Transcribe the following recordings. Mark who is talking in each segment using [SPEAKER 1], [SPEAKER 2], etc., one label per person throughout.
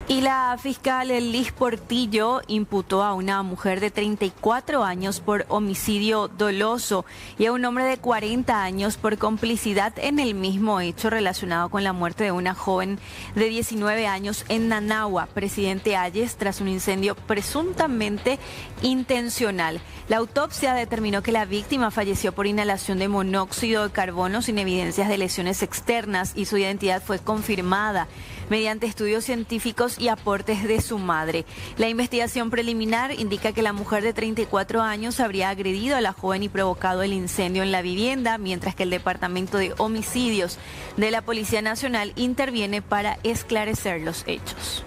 [SPEAKER 1] Y la fiscal Liz Portillo imputó a una mujer de 34 años por homicidio doloso y a un hombre de 40 años por complicidad en el mismo hecho relacionado con la muerte de una joven de 19 años en Nanagua, Presidente Hayes, tras un incendio presuntamente intencional. La autopsia determinó que la víctima falleció por inhalación de monóxido de carbono sin evidencias de lesiones externas y su identidad fue confirmada mediante estudios científicos y aportes de su madre. La investigación preliminar indica que la mujer de 34 años habría agredido a la joven y provocado el incendio en la vivienda, mientras que el Departamento de Homicidios de la Policía Nacional interviene para esclarecer los hechos.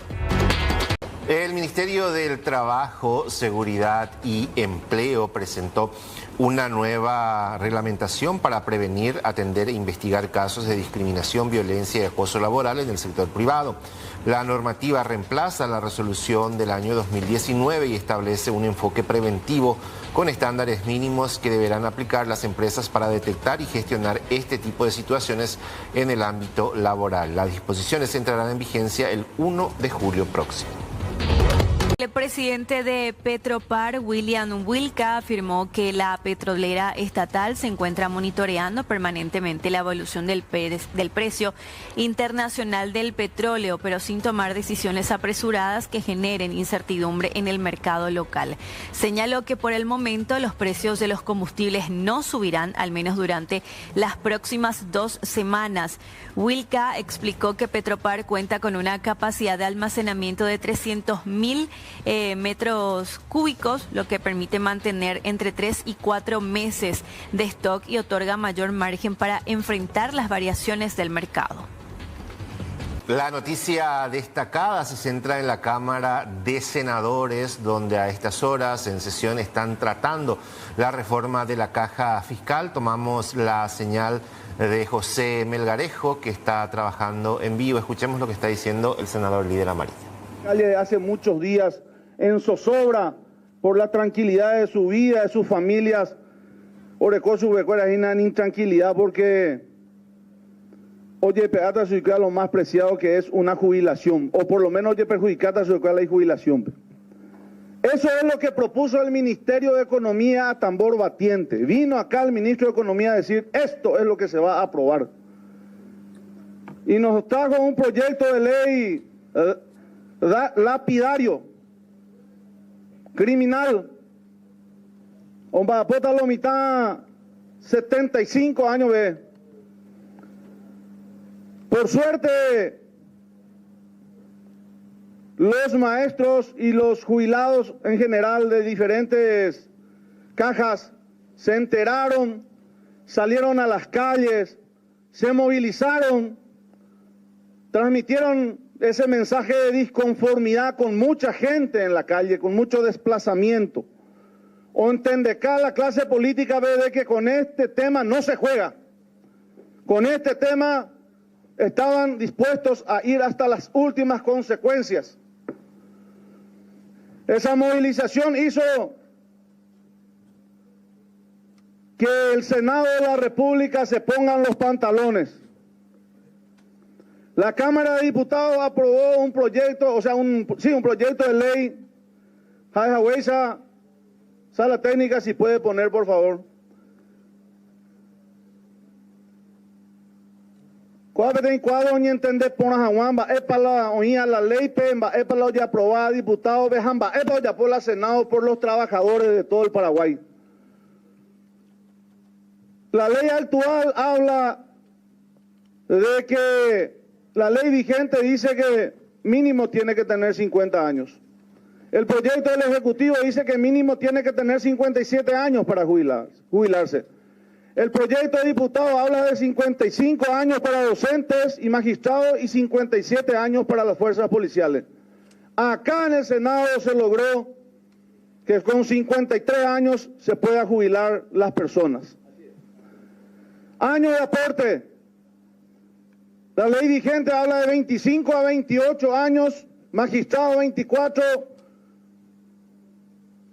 [SPEAKER 2] El Ministerio del Trabajo, Seguridad y Empleo presentó una nueva reglamentación para prevenir, atender e investigar casos de discriminación, violencia y acoso laboral en el sector privado. La normativa reemplaza la resolución del año 2019 y establece un enfoque preventivo con estándares mínimos que deberán aplicar las empresas para detectar y gestionar este tipo de situaciones en el ámbito laboral. Las disposiciones entrarán en vigencia el 1 de julio próximo.
[SPEAKER 1] El presidente de Petropar, William Wilca, afirmó que la petrolera estatal se encuentra monitoreando permanentemente la evolución del precio internacional del petróleo, pero sin tomar decisiones apresuradas que generen incertidumbre en el mercado local. Señaló que por el momento los precios de los combustibles no subirán, al menos durante las próximas 2 semanas. Wilca explicó que Petropar cuenta con una capacidad de almacenamiento de 300.000 metros cúbicos, lo que permite mantener entre 3 y 4 meses de stock y otorga mayor margen para enfrentar las variaciones del mercado.
[SPEAKER 2] La noticia destacada se centra en la Cámara de Senadores, donde a estas horas en sesión están tratando la reforma de la caja fiscal. Tomamos la señal de José Melgarejo, que está trabajando en vivo. Escuchemos lo que está diciendo el senador líder amarillo.
[SPEAKER 3] De hace muchos días en zozobra por la tranquilidad de su vida, de sus familias. Orecó su becuera en intranquilidad porque oye pegata su lo más preciado que es una jubilación, o por lo menos oye perjudicata su la jubilación. Eso es lo que propuso el Ministerio de Economía a tambor batiente. Vino acá el ministro de Economía a decir, esto es lo que se va a aprobar. Y nos trajo un proyecto de ley lapidario, criminal. Ombapota lo mitad 75 años ve. Por suerte, los maestros y los jubilados en general de diferentes cajas se enteraron, salieron a las calles, se movilizaron, transmitieron ese mensaje de disconformidad con mucha gente en la calle, con mucho desplazamiento. O entender que la clase política ve de que con este tema no se juega. Con este tema estaban dispuestos a ir hasta las últimas consecuencias. Esa movilización hizo que el Senado de la República se pongan los pantalones. La Cámara de Diputados aprobó un proyecto, un proyecto de ley. Jaijahuesa, sala técnica, si puede poner, por favor. Cuadro ni entender por Jahuamba, es para la oía la ley pemba, es para la ya aprobada, diputado Bejamba, es para ya por la Senado, por los trabajadores de todo el Paraguay. La ley actual habla de que la ley vigente dice que mínimo tiene que tener 50 años. El proyecto del Ejecutivo dice que mínimo tiene que tener 57 años para jubilarse. El proyecto de diputado habla de 55 años para docentes y magistrados y 57 años para las fuerzas policiales. Acá en el Senado se logró que con 53 años se pueda jubilar las personas. Año de aporte. La ley vigente habla de 25 a 28 años, magistrados 24,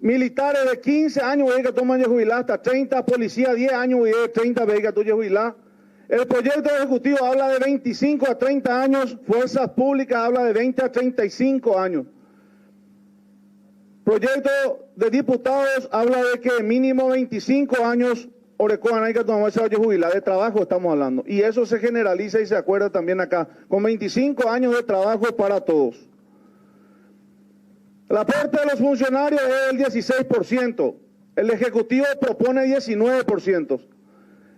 [SPEAKER 3] militares de 15 años, que toman de jubilar hasta 30, policía 10 años, 30, que tú jubilar. El proyecto ejecutivo habla de 25 a 30 años, Fuerzas Públicas habla de 20 a 35 años. Proyecto de diputados habla de que mínimo 25 años, Orecoan hay que tomar esa jubilada de trabajo estamos hablando. Y eso se generaliza y se acuerda también acá, con 25 años de trabajo para todos. El aporte de los funcionarios es el 16%, el Ejecutivo propone 19%.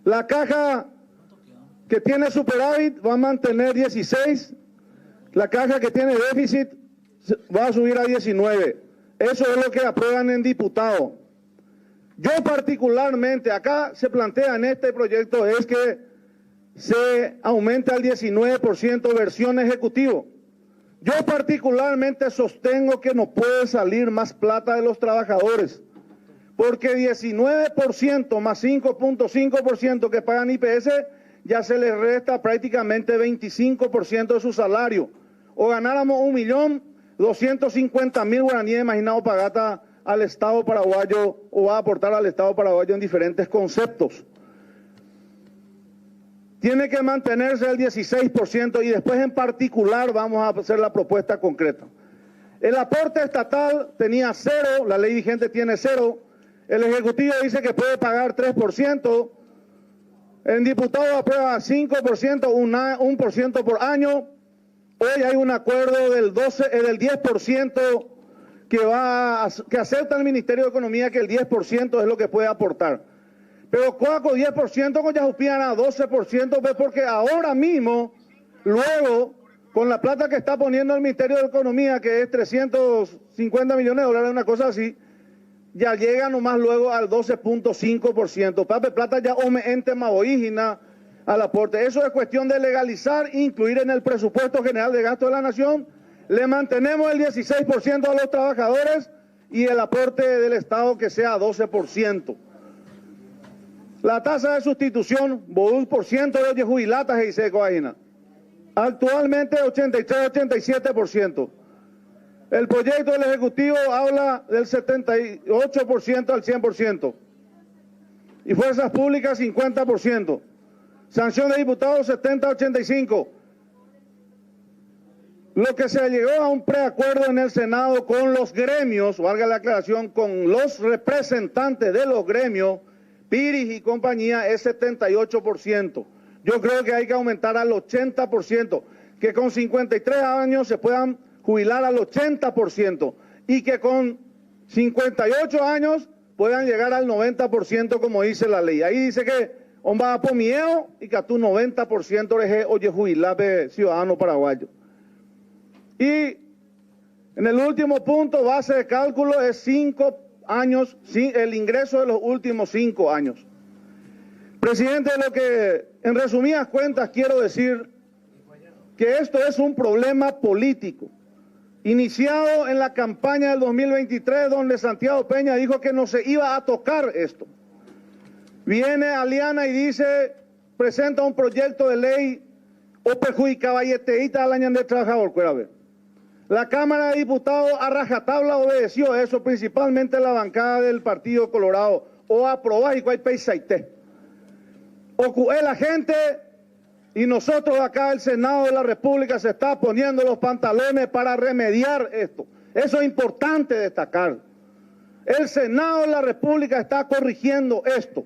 [SPEAKER 3] La caja que tiene superávit va a mantener 16%, la caja que tiene déficit va a subir a 19%. Eso es lo que aprueban en diputado. Yo particularmente, acá se plantea en este proyecto es que se aumente al 19% versión ejecutivo. Yo particularmente sostengo que no puede salir más plata de los trabajadores, porque 19% más 5.5% que pagan IPS, ya se les resta prácticamente 25% de su salario. O ganáramos 1.250.000 guaraníes, imaginado pagata al Estado paraguayo, o va a aportar al Estado paraguayo en diferentes conceptos. Tiene que mantenerse el 16% y después en particular vamos a hacer la propuesta concreta. El aporte estatal tenía 0, la ley vigente tiene 0, el Ejecutivo dice que puede pagar 3%, el diputado aprueba 5%, 1% por año. Hoy hay un acuerdo del 10% que acepta el Ministerio de Economía, que el 10% es lo que puede aportar. Pero con 10% con ya supían a 12%, porque ahora mismo, luego, con la plata que está poniendo el Ministerio de Economía, que es 350 millones de dólares, una cosa así, ya llega nomás luego al 12.5%. Pape plata ya ente maboígina al aporte. Eso es cuestión de legalizar, incluir en el presupuesto general de gasto de la nación. Le mantenemos el 16% a los trabajadores y el aporte del Estado que sea 12%. La tasa de sustitución, 1% de jubilatas y se coagina. Actualmente 83-87%. El proyecto del Ejecutivo habla del 78% al 100%. Y Fuerzas Públicas 50%. Sanción de diputados 70-85%. Lo que se llegó a un preacuerdo en el Senado con los gremios, valga la aclaración, con los representantes de los gremios, Piris y compañía, es 78%. Yo creo que hay que aumentar al 80%, que con 53 años se puedan jubilar al 80% y que con 58 años puedan llegar al 90% como dice la ley. Ahí dice que va a pomieo y que a tu 90% eres oye jubilabe ciudadano paraguayo. Y en el último punto, base de cálculo es 5 años, el ingreso de los últimos 5 años. Presidente, lo que en resumidas cuentas quiero decir que esto es un problema político, iniciado en la campaña del 2023, donde Santiago Peña dijo que no se iba a tocar esto. Viene Aliana y dice, presenta un proyecto de ley o perjudicaba yeteíta al año de trabajador, cuérame. La Cámara de Diputados a rajatabla obedeció eso, principalmente la bancada del Partido Colorado, o aprobó y cuál peisaité. Ocué la gente y nosotros acá, el Senado de la República, se está poniendo los pantalones para remediar esto. Eso es importante destacar. El Senado de la República está corrigiendo esto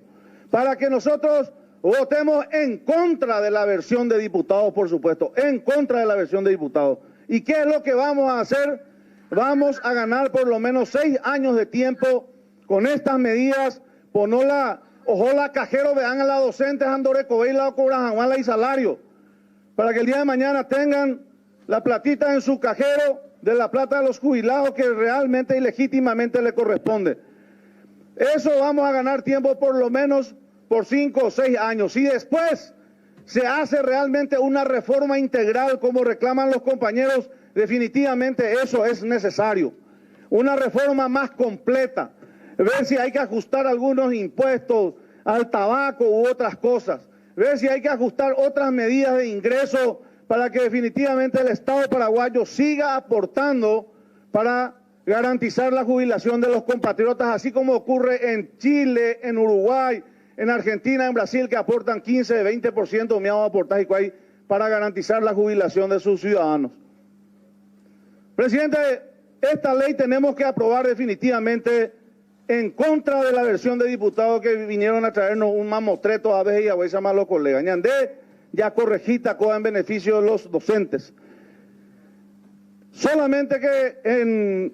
[SPEAKER 3] para que nosotros votemos en contra de la versión de diputados, por supuesto, en contra de la versión de diputados. ¿Y qué es lo que vamos a hacer? Vamos a ganar por lo menos 6 años de tiempo con estas medidas. Ojalá cajero vean a la docentes Andoreco y la cobran y salario, para que el día de mañana tengan la platita en su cajero de la plata de los jubilados que realmente y legítimamente le corresponde. Eso vamos a ganar tiempo por lo menos por 5 o 6 años. Y después se hace realmente una reforma integral como reclaman los compañeros, definitivamente eso es necesario. Una reforma más completa, ver si hay que ajustar algunos impuestos al tabaco u otras cosas, ver si hay que ajustar otras medidas de ingreso para que definitivamente el Estado paraguayo siga aportando para garantizar la jubilación de los compatriotas, así como ocurre en Chile, en Uruguay, en Argentina, en Brasil, que aportan 15, 20% me hago aportar y cuál para garantizar la jubilación de sus ciudadanos. Presidente, esta ley tenemos que aprobar definitivamente en contra de la versión de diputados que vinieron a traernos un mamotreto a veces y a veces más los colegas. Ñandé ya corregita cosa en beneficio de los docentes. Solamente que,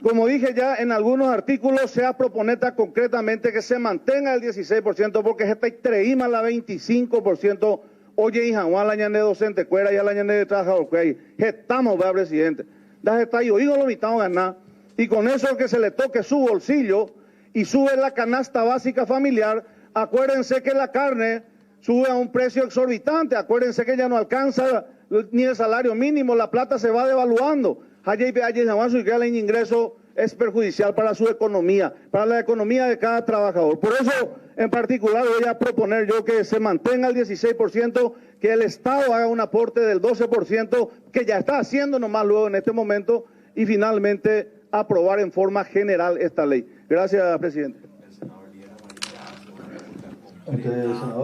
[SPEAKER 3] como dije ya, en algunos artículos se ha proponeta concretamente que se mantenga el 16% porque se está treima la 25%. Oye, hija, la ñandé docente, cuera ya la ñandé de trabajador, cuera. Estamos, ¿verdad, presidente? Da está yo digo lo mitad ganar. Y con eso que se le toque su bolsillo y sube la canasta básica familiar, acuérdense que la carne sube a un precio exorbitante, acuérdense que ya no alcanza ni el salario mínimo, la plata se va devaluando. El ingreso es perjudicial para su economía, para la economía de cada trabajador. Por eso, en particular, voy a proponer yo que se mantenga el 16%, que el Estado haga un aporte del 12%, que ya está haciendo nomás luego en este momento, y finalmente aprobar en forma general esta ley. Gracias, presidente.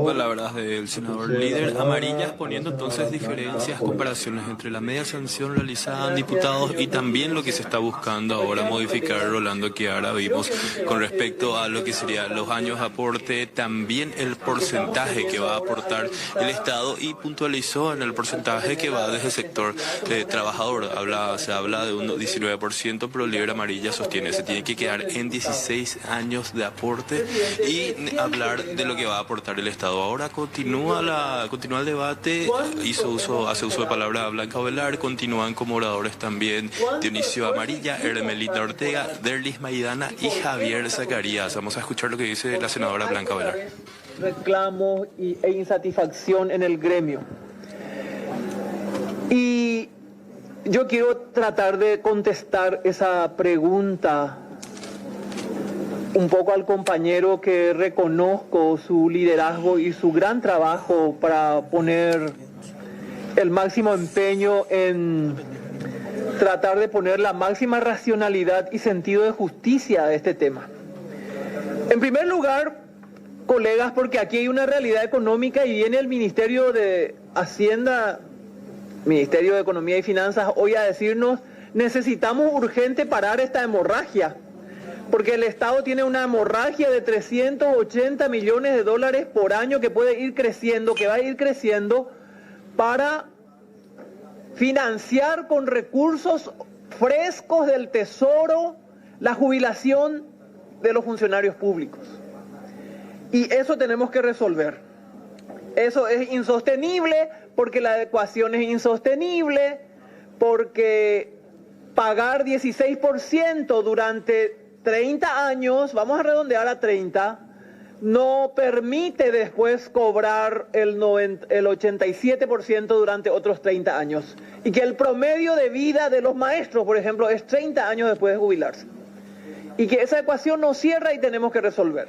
[SPEAKER 4] Palabras del senador líder Amarillas, poniendo entonces diferencias, comparaciones entre la media sanción realizada en diputados y también lo que se está buscando ahora modificar, Rolando, que ahora vimos con respecto a lo que serían los años de aporte, también el porcentaje que va a aportar el Estado, y puntualizó en el porcentaje que va desde el sector trabajador. Se habla de un 19%, pero líder Amarilla sostiene se tiene que quedar en 16 años de aporte y hablar de lo que va a aportar el Estado. Ahora continúa el debate, hace uso de palabra Blanca Ovelar, continúan como oradores también Dionisio Amarilla, Hermelita Ortega, Derlis Maidana y Javier Zacarías. Vamos a escuchar lo que dice la senadora Blanca Ovelar.
[SPEAKER 5] Reclamos e insatisfacción en el gremio. Y yo quiero tratar de contestar esa pregunta un poco al compañero, que reconozco su liderazgo y su gran trabajo para poner el máximo empeño en tratar de poner la máxima racionalidad y sentido de justicia a este tema. En primer lugar, colegas, porque aquí hay una realidad económica y viene el Ministerio de Hacienda, Ministerio de Economía y Finanzas, hoy a decirnos: necesitamos urgente parar esta hemorragia, porque el Estado tiene una hemorragia de 380 millones de dólares por año que puede ir creciendo, que va a ir creciendo, para financiar con recursos frescos del Tesoro la jubilación de los funcionarios públicos. Y eso tenemos que resolver. Eso es insostenible, porque la ecuación es insostenible, porque pagar 16% durante 30 años, vamos a redondear a 30, no permite después cobrar el 87% durante otros 30 años. Y que el promedio de vida de los maestros, por ejemplo, es 30 años después de jubilarse. Y que esa ecuación no cierra y tenemos que resolver.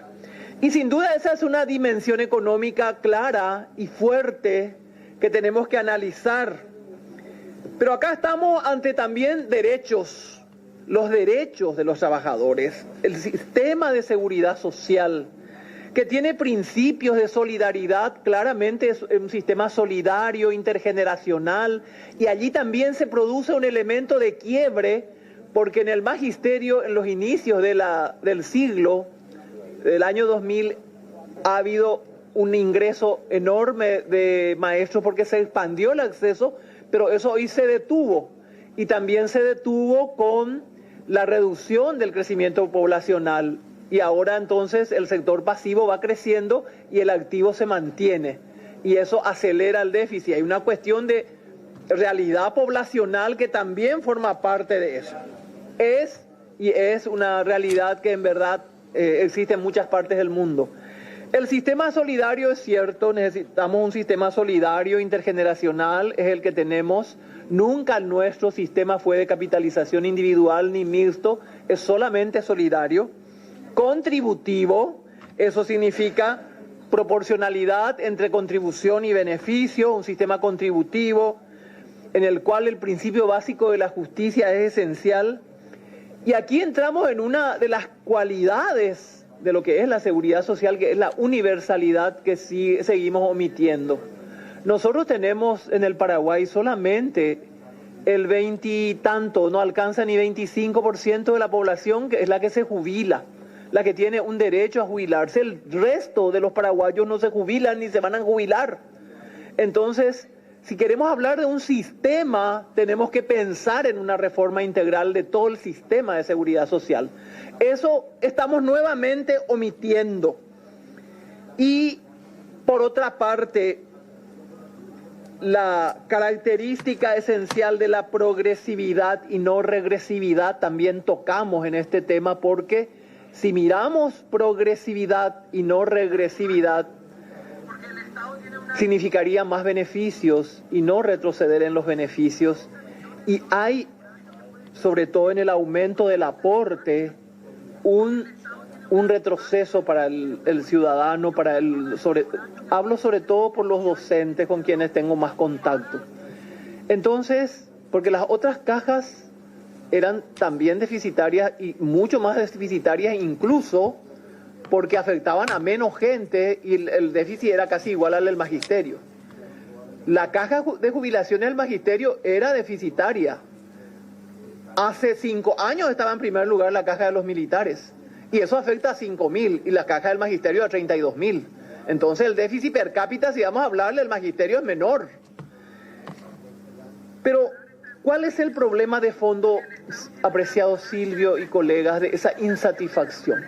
[SPEAKER 5] Y sin duda esa es una dimensión económica clara y fuerte que tenemos que analizar. Pero acá estamos ante también derechos. Los derechos de los trabajadores, el sistema de seguridad social, que tiene principios de solidaridad, claramente es un sistema solidario, intergeneracional, y allí también se produce un elemento de quiebre, porque en el magisterio, en los inicios del siglo, del año 2000, ha habido un ingreso enorme de maestros porque se expandió el acceso, pero eso hoy se detuvo, y también se detuvo con la reducción del crecimiento poblacional, y ahora entonces el sector pasivo va creciendo y el activo se mantiene, y eso acelera el déficit. Hay una cuestión de realidad poblacional que también forma parte de eso. Es una realidad que en verdad existe en muchas partes del mundo. El sistema solidario es cierto, necesitamos un sistema solidario intergeneracional, es el que tenemos. Nunca nuestro sistema fue de capitalización individual ni mixto, es solamente solidario. Contributivo, eso significa proporcionalidad entre contribución y beneficio, un sistema contributivo en el cual el principio básico de la justicia es esencial. Y aquí entramos en una de las cualidades de lo que es la seguridad social, que es la universalidad que sí seguimos omitiendo. Nosotros tenemos en el Paraguay solamente el 20 y tanto, no alcanza ni 25% de la población que es la que se jubila, la que tiene un derecho a jubilarse. El resto de los paraguayos no se jubilan ni se van a jubilar. Entonces, si queremos hablar de un sistema, tenemos que pensar en una reforma integral de todo el sistema de seguridad social. Eso estamos nuevamente omitiendo. Y, por otra parte, la característica esencial de la progresividad y no regresividad también tocamos en este tema, porque si miramos progresividad y no regresividad, significaría más beneficios y no retroceder en los beneficios. Y hay, sobre todo en el aumento del aporte, un retroceso para el ciudadano, hablo sobre todo por los docentes con quienes tengo más contacto. Entonces, porque las otras cajas eran también deficitarias y mucho más deficitarias incluso porque afectaban a menos gente y el déficit era casi igual al del magisterio. La caja de jubilaciones del magisterio era deficitaria. Hace 5 años estaba en primer lugar la caja de los militares y eso afecta a 5.000 y la caja del magisterio a 32.000. Entonces el déficit per cápita, si vamos a hablarle, del magisterio es menor. Pero, ¿cuál es el problema de fondo, apreciado Silvio y colegas, de esa insatisfacción?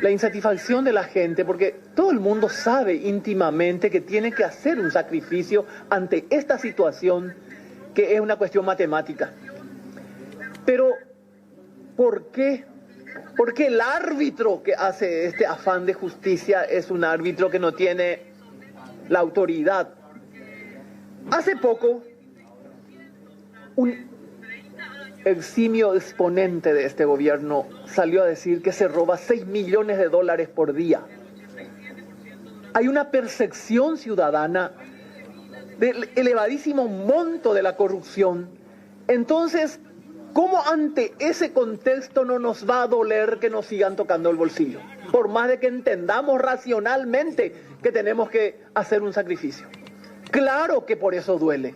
[SPEAKER 5] La insatisfacción de la gente, porque todo el mundo sabe íntimamente que tiene que hacer un sacrificio ante esta situación que es una cuestión matemática. Pero, ¿por qué? Porque el árbitro que hace este afán de justicia es un árbitro que no tiene la autoridad. Hace poco, un eximio exponente de este gobierno salió a decir que se roba $6 millones por día. Hay una percepción ciudadana del elevadísimo monto de la corrupción. Entonces, ¿cómo ante ese contexto no nos va a doler que nos sigan tocando el bolsillo? Por más de que entendamos racionalmente que tenemos que hacer un sacrificio. Claro que por eso duele.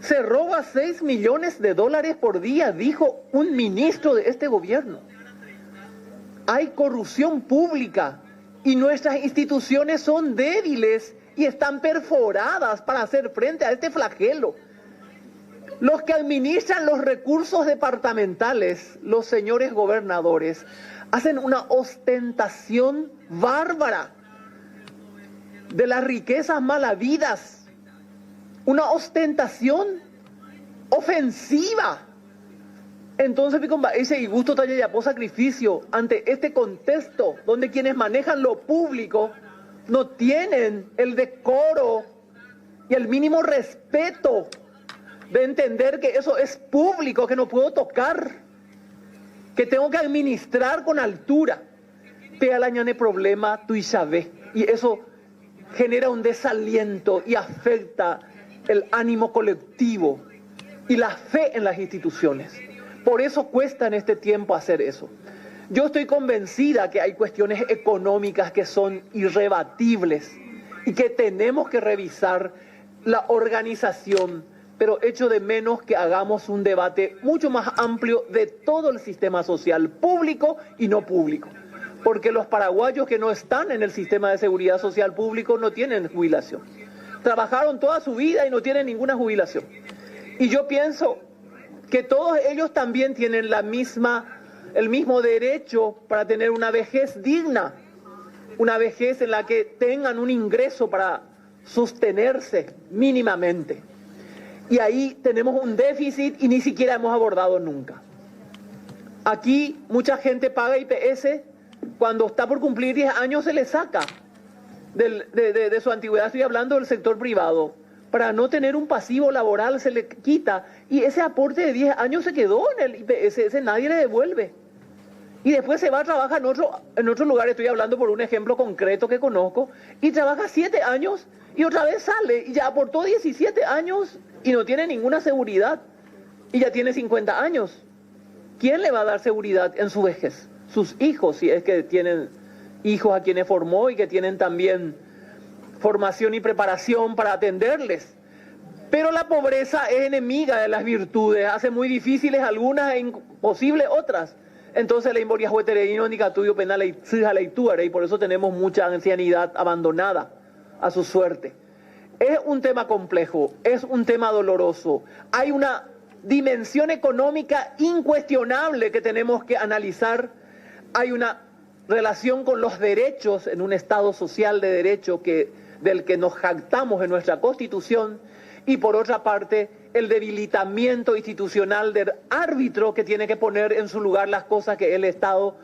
[SPEAKER 5] Se roba $6 millones por día, dijo un ministro de este gobierno. Hay corrupción pública y nuestras instituciones son débiles y están perforadas para hacer frente a este flagelo. Los que administran los recursos departamentales, los señores gobernadores, hacen una ostentación bárbara de las riquezas mal habidas. Una ostentación ofensiva. Entonces, ese gusto por sacrificio ante este contexto donde quienes manejan lo público no tienen el decoro y el mínimo respeto de entender que eso es público, que no puedo tocar, que tengo que administrar con altura. Te alañane problema, tú y sabes. Y eso genera un desaliento y afecta el ánimo colectivo y la fe en las instituciones. Por eso cuesta en este tiempo hacer eso. Yo estoy convencida que hay cuestiones económicas que son irrebatibles y que tenemos que revisar la organización, pero echo de menos que hagamos un debate mucho más amplio de todo el sistema social, público y no público. Porque los paraguayos que no están en el sistema de seguridad social público no tienen jubilación. Trabajaron toda su vida y no tienen ninguna jubilación. Y yo pienso que todos ellos también tienen el mismo derecho para tener una vejez digna, una vejez en la que tengan un ingreso para sostenerse mínimamente. Y ahí tenemos un déficit y ni siquiera hemos abordado nunca. Aquí mucha gente paga IPS, cuando está por cumplir 10 años se le saca de su antigüedad, estoy hablando del sector privado. Para no tener un pasivo laboral se le quita y ese aporte de 10 años se quedó en el IPS, ese nadie le devuelve. Y después se va a trabajar en otro lugar, estoy hablando por un ejemplo concreto que conozco, y trabaja 7 años y otra vez sale y ya aportó 17 años y no tiene ninguna seguridad y ya tiene 50 años. ¿Quién le va a dar seguridad en su vejez? sus hijos, si es que tienen hijos a quienes formó y que tienen también formación y preparación para atenderles. Pero la pobreza es enemiga de las virtudes, hace muy difíciles algunas e imposibles otras. Entonces la invoria juetereíno indicatuyo penal y por eso tenemos mucha ancianidad abandonada a su suerte. Es un tema complejo, es un tema doloroso. Hay una dimensión económica incuestionable que tenemos que analizar. Hay una relación con los derechos en un Estado social de derecho del que nos jactamos en nuestra Constitución. Y por otra parte, el debilitamiento institucional del árbitro que tiene que poner en su lugar las cosas que el Estado,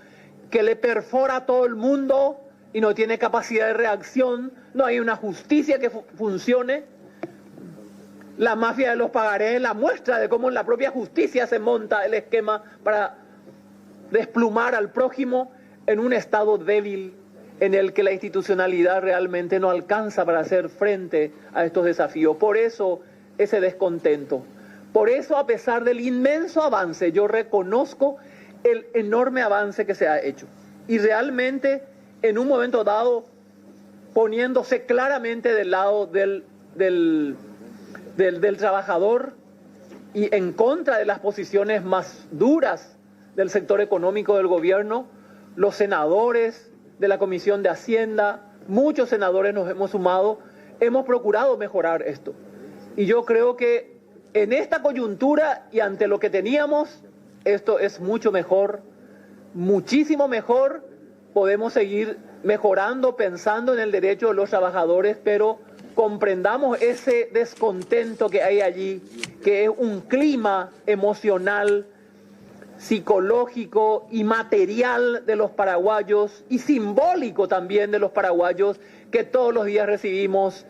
[SPEAKER 5] que le perfora a todo el mundo y no tiene capacidad de reacción, no hay una justicia que funcione. La mafia de los pagarés es la muestra de cómo en la propia justicia se monta el esquema para desplumar al prójimo en un Estado débil en el que la institucionalidad realmente no alcanza para hacer frente a estos desafíos. Por eso ese descontento. Por eso, a pesar del inmenso avance, yo reconozco el enorme avance que se ha hecho. Y realmente, en un momento dado, poniéndose claramente del lado del trabajador y en contra de las posiciones más duras del sector económico del gobierno, los senadores de la Comisión de Hacienda, muchos senadores nos hemos sumado, hemos procurado mejorar esto. Y yo creo que en esta coyuntura y ante lo que teníamos, esto es mucho mejor, muchísimo mejor. Podemos seguir mejorando, pensando en el derecho de los trabajadores, pero comprendamos ese descontento que hay allí, que es un clima emocional, psicológico y material de los paraguayos y simbólico también de los paraguayos, que todos los días recibimos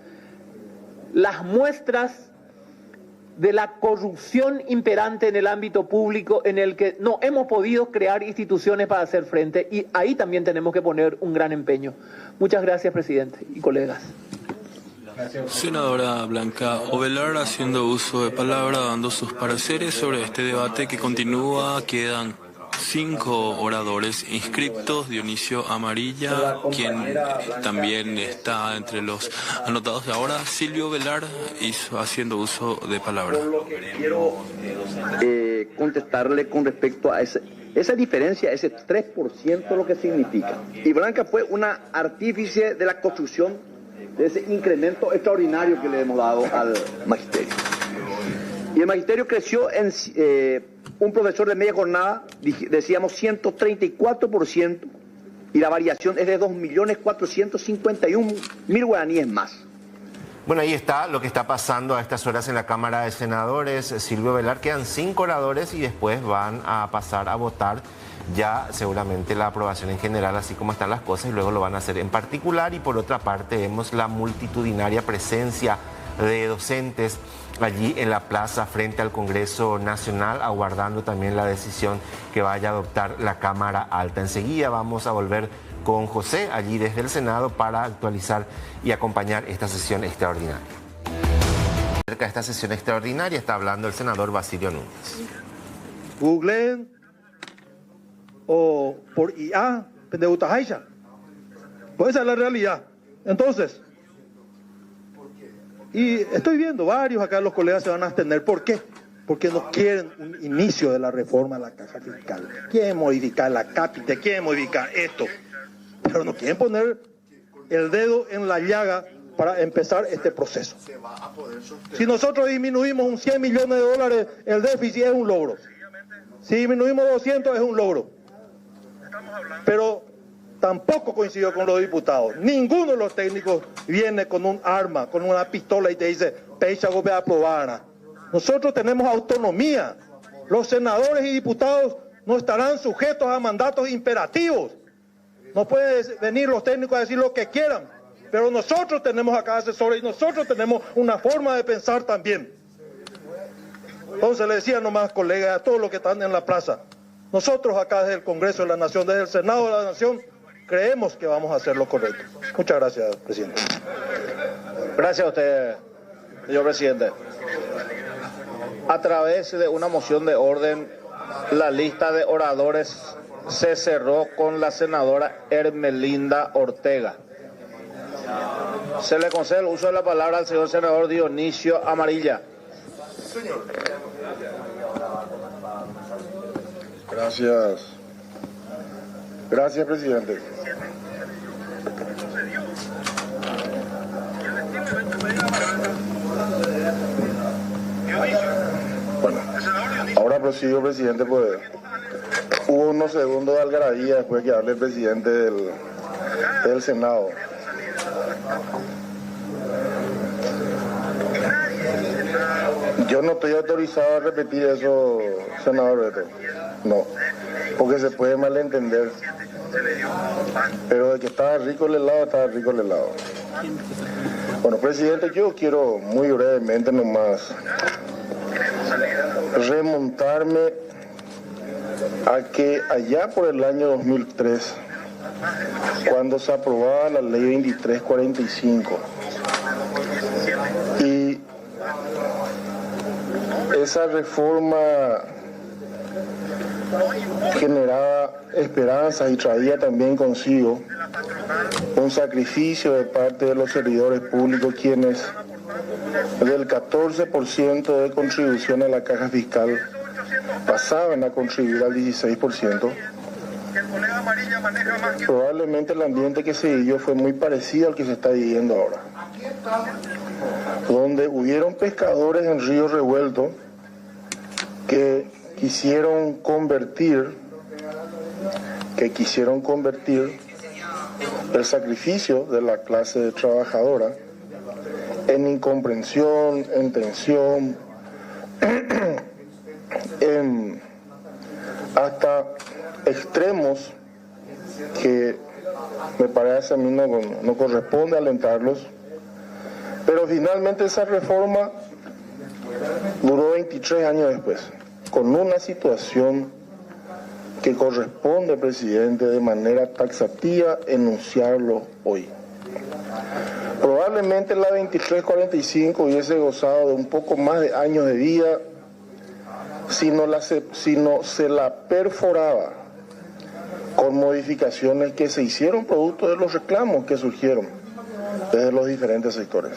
[SPEAKER 5] las muestras de la corrupción imperante en el ámbito público, en el que no hemos podido crear instituciones para hacer frente, y ahí también tenemos que poner un gran empeño. Muchas gracias, presidente y colegas.
[SPEAKER 4] Senadora Blanca Ovelar, haciendo uso de palabra, dando sus pareceres sobre este debate que continúa. Quedan 5 oradores inscritos. Dionisio Amarilla, quien también está entre los anotados de ahora. Silvio Velar, haciendo uso de palabra.
[SPEAKER 6] Por lo que quiero contestarle con respecto a esa diferencia, ese 3%, lo que significa. Y Blanca fue una artífice de la construcción de ese incremento extraordinario que le hemos dado al magisterio. Y el magisterio creció en un profesor de media jornada, decíamos 134%, y la variación es de 2.451.000 guaraníes más.
[SPEAKER 2] Bueno, ahí está lo que está pasando a estas horas en la Cámara de Senadores. Silvio Velar, quedan 5 oradores y después van a pasar a votar ya seguramente la aprobación en general, así como están las cosas, y luego lo van a hacer en particular. Y por otra parte vemos la multitudinaria presencia de docentes allí en la plaza frente al Congreso Nacional, aguardando también la decisión que vaya a adoptar la Cámara Alta. Enseguida vamos a volver con José allí desde el Senado para actualizar y acompañar esta sesión extraordinaria. Acerca de esta sesión extraordinaria está hablando el senador Basilio Núñez.
[SPEAKER 3] Googleen o por IA, Pendeutajaicha. Pues esa es la realidad. Entonces, y estoy viendo varios acá, los colegas se van a abstener. ¿Por qué? Porque no quieren un inicio de la reforma de la caja fiscal. Quieren modificar la cápita, quieren modificar esto, pero no quieren poner el dedo en la llaga para empezar este proceso. Si nosotros disminuimos un 100 millones de dólares, el déficit es un logro. Si disminuimos 200 es un logro. Pero tampoco coincidió con los diputados. Ninguno de los técnicos viene con un arma, con una pistola y te dice, Peicha Gómez aprobara. Nosotros tenemos autonomía. Los senadores y diputados no estarán sujetos a mandatos imperativos. No pueden venir los técnicos a decir lo que quieran, pero nosotros tenemos acá asesores y nosotros tenemos una forma de pensar también. Entonces le decía nomás, colegas, a todos los que están en la plaza, nosotros acá desde el Congreso de la Nación, desde el Senado de la Nación, creemos que vamos a hacer lo correcto. Muchas gracias, presidente.
[SPEAKER 7] Gracias a usted, señor presidente. A través de una moción de orden, la lista de oradores se cerró con la senadora Hermelinda Ortega. Se le concede el uso de la palabra al señor senador Dionisio Amarilla.
[SPEAKER 8] Gracias, presidente. Bueno, ahora prosigo, presidente, pues hubo unos segundos de algarabía después que hable el presidente del Senado. Yo no estoy autorizado a repetir eso, senador Beto. No, porque se puede malentender. Pero de que estaba rico el helado, estaba rico el helado. Bueno, presidente, yo quiero muy brevemente nomás remontarme a que allá por el año 2003, cuando se aprobaba la ley 2345, y esa reforma generaba esperanzas y traía también consigo un sacrificio de parte de los servidores públicos, quienes del 14% de contribución a la caja fiscal pasaban a contribuir al 16%. Probablemente el ambiente que se vivió fue muy parecido al que se está viviendo ahora, donde hubieron pescadores en Río Revuelto que quisieron convertir el sacrificio de la clase trabajadora en incomprensión, en tensión, en hasta extremos que me parece a mí no corresponde alentarlos. Pero finalmente esa reforma duró 23 años después, con una situación que corresponde, presidente, de manera taxativa enunciarlo hoy. Probablemente la 2345 hubiese gozado de un poco más de años de vida si no se la perforaba con modificaciones que se hicieron producto de los reclamos que surgieron desde los diferentes sectores.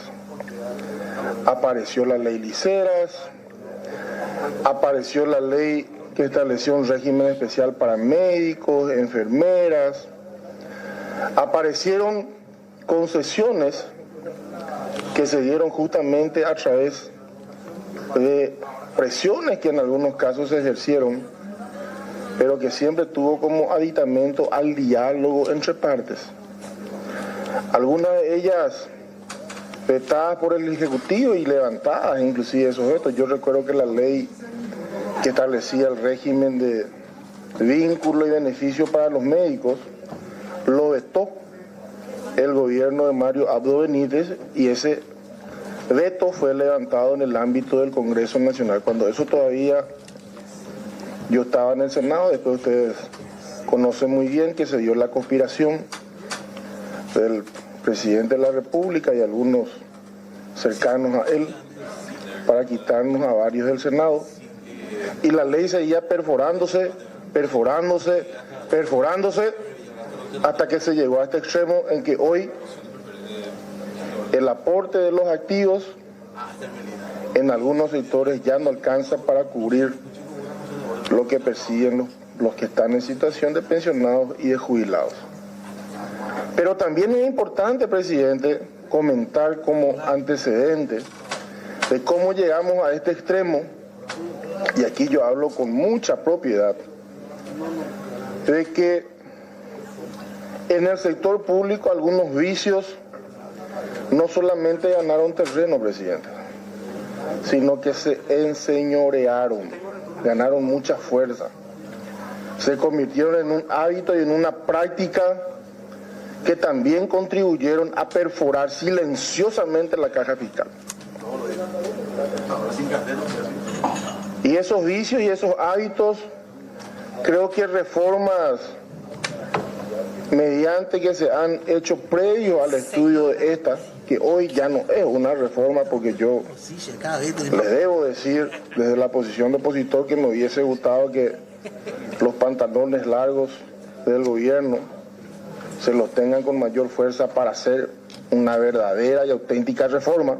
[SPEAKER 8] Apareció la ley Liceras, apareció la ley que estableció un régimen especial para médicos, enfermeras, aparecieron concesiones que se dieron justamente a través de presiones que en algunos casos se ejercieron, pero que siempre tuvo como aditamento al diálogo entre partes. Algunas de ellas vetadas por el Ejecutivo y levantadas inclusive esos vetos. Yo recuerdo que la ley que establecía el régimen de vínculo y beneficio para los médicos lo vetó el gobierno de Mario Abdo Benítez, y ese veto fue levantado en el ámbito del Congreso Nacional. Cuando eso todavía yo estaba en el Senado, después ustedes conocen muy bien que se dio la conspiración del presidente de la República y algunos cercanos a él para quitarnos a varios del Senado, y la ley seguía perforándose hasta que se llegó a este extremo en que hoy el aporte de los activos en algunos sectores ya no alcanza para cubrir lo que persiguen los que están en situación de pensionados y de jubilados. Pero también es importante, presidente, comentar como antecedente de cómo llegamos a este extremo, y aquí yo hablo con mucha propiedad, de que en el sector público algunos vicios no solamente ganaron terreno, presidente, sino que se enseñorearon, ganaron mucha fuerza, se convirtieron en un hábito y en una práctica que también contribuyeron a perforar silenciosamente la caja fiscal. Y esos vicios y esos hábitos, creo que reformas mediante que se han hecho previo al estudio de esta, que hoy ya no es una reforma, porque yo le debo decir desde la posición de opositor que me hubiese gustado que los pantalones largos del gobierno se los tengan con mayor fuerza para hacer una verdadera y auténtica reforma.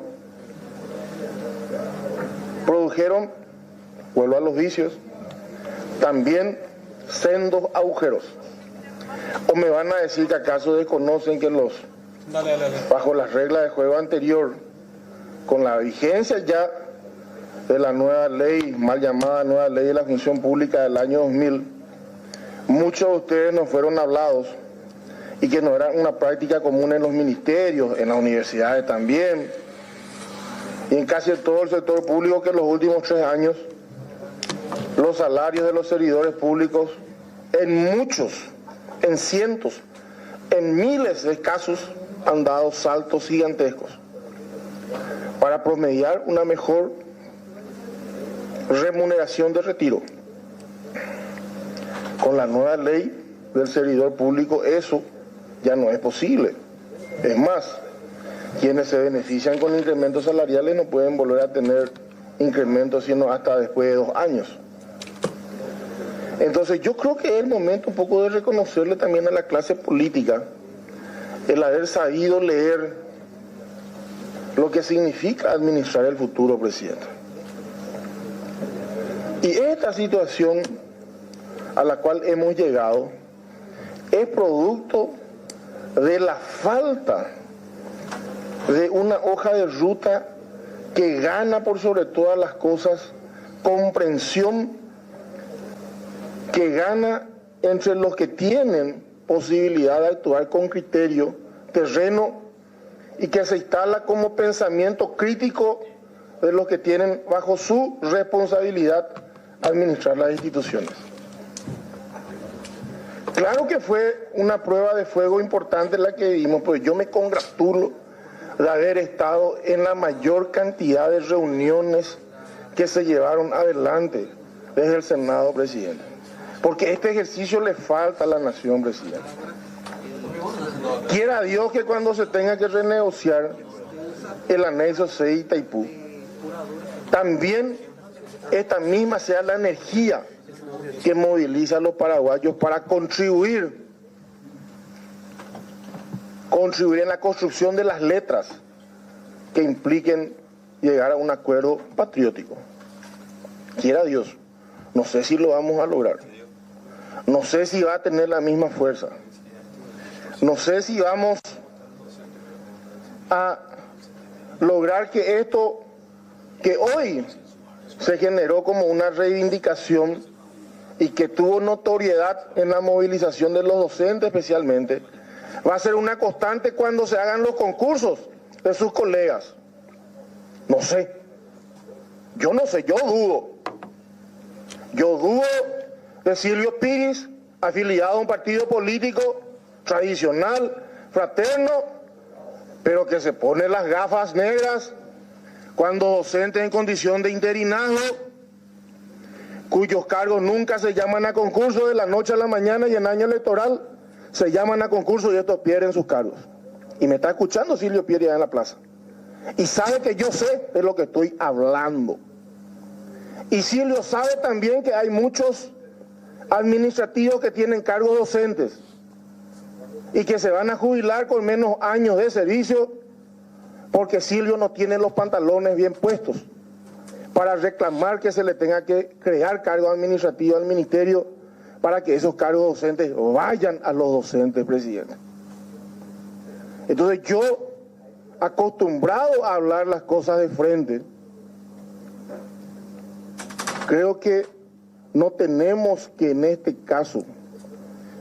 [SPEAKER 8] Produjeron, vuelvo a los vicios, también sendos agujeros. ¿O me van a decir que acaso desconocen que bajo las reglas de juego anterior, con la vigencia ya de la nueva ley, mal llamada nueva ley de la función pública del año 2000, muchos de ustedes nos fueron hablados y que no era una práctica común en los ministerios, en las universidades también, y en casi todo el sector público, que en los últimos 3 años los salarios de los servidores públicos, en muchos, en cientos, en miles de casos, han dado saltos gigantescos para promediar una mejor remuneración de retiro. Con la nueva ley del servidor público eso ya no es posible. Es más, quienes se benefician con incrementos salariales no pueden volver a tener incrementos sino hasta después de 2 años. Entonces yo creo que es el momento un poco de reconocerle también a la clase política el haber sabido leer lo que significa administrar el futuro, presidente. Y esta situación a la cual hemos llegado es producto de la falta de una hoja de ruta que gana por sobre todas las cosas comprensión, que gana entre los que tienen posibilidad de actuar con criterio, terreno, y que se instala como pensamiento crítico de los que tienen bajo su responsabilidad administrar las instituciones. Claro que fue una prueba de fuego importante la que vimos, pues yo me congratulo de haber estado en la mayor cantidad de reuniones que se llevaron adelante desde el Senado, presidente. Porque este ejercicio le falta a la nación, presidente. Quiera Dios que cuando se tenga que renegociar el anexo 6 de Itaipú, también esta misma sea la energía que moviliza a los paraguayos para contribuir en la construcción de las letras que impliquen llegar a un acuerdo patriótico. Quiera Dios, no sé si lo vamos a lograr, no sé si va a tener la misma fuerza, no sé si vamos a lograr que esto que hoy se generó como una reivindicación y que tuvo notoriedad en la movilización de los docentes especialmente, va a ser una constante cuando se hagan los concursos de sus colegas. No sé, yo no sé, yo dudo de Silvio Piris, afiliado a un partido político tradicional, fraterno, pero que se pone las gafas negras cuando docentes en condición de interinazgo, cuyos cargos nunca se llaman a concurso de la noche a la mañana y en año electoral se llaman a concurso y estos pierden sus cargos. Y me está escuchando Silvio Pieri allá en la plaza. Y sabe que yo sé de lo que estoy hablando. Y Silvio sabe también que hay muchos administrativos que tienen cargos docentes y que se van a jubilar con menos años de servicio porque Silvio no tiene los pantalones bien puestos para reclamar que se le tenga que crear cargos administrativos al ministerio para que esos cargos docentes vayan a los docentes, presidente. Entonces yo, acostumbrado a hablar las cosas de frente, creo que no tenemos que en este caso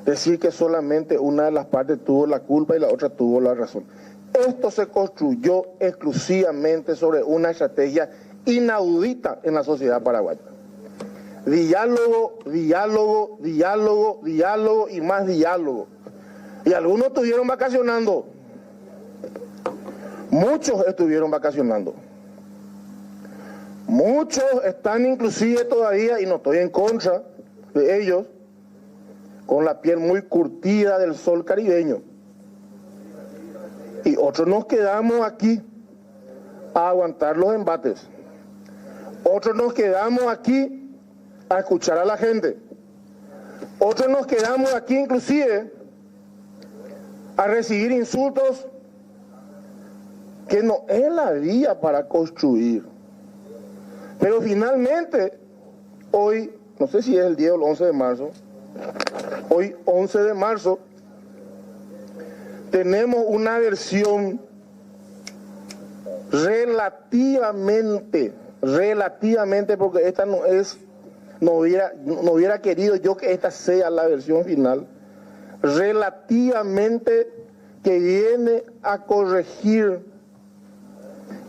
[SPEAKER 8] decir que solamente una de las partes tuvo la culpa y la otra tuvo la razón. Esto se construyó exclusivamente sobre una estrategia inaudita en la sociedad paraguaya. Diálogo, diálogo, diálogo, diálogo y más diálogo. Y algunos estuvieron vacacionando. Muchos estuvieron vacacionando. Muchos están inclusive todavía, y no estoy en contra de ellos, con la piel muy curtida del sol caribeño. Y otros nos quedamos aquí a aguantar los embates. Otros nos quedamos aquí a escuchar a la gente. Otros nos quedamos aquí inclusive a recibir insultos que no es la vía para construir. Pero finalmente, hoy, no sé si es el 10 o el 11 de marzo, hoy 11 de marzo, tenemos una versión relativamente, porque esta no hubiera querido yo que esta sea la versión final, relativamente que viene a corregir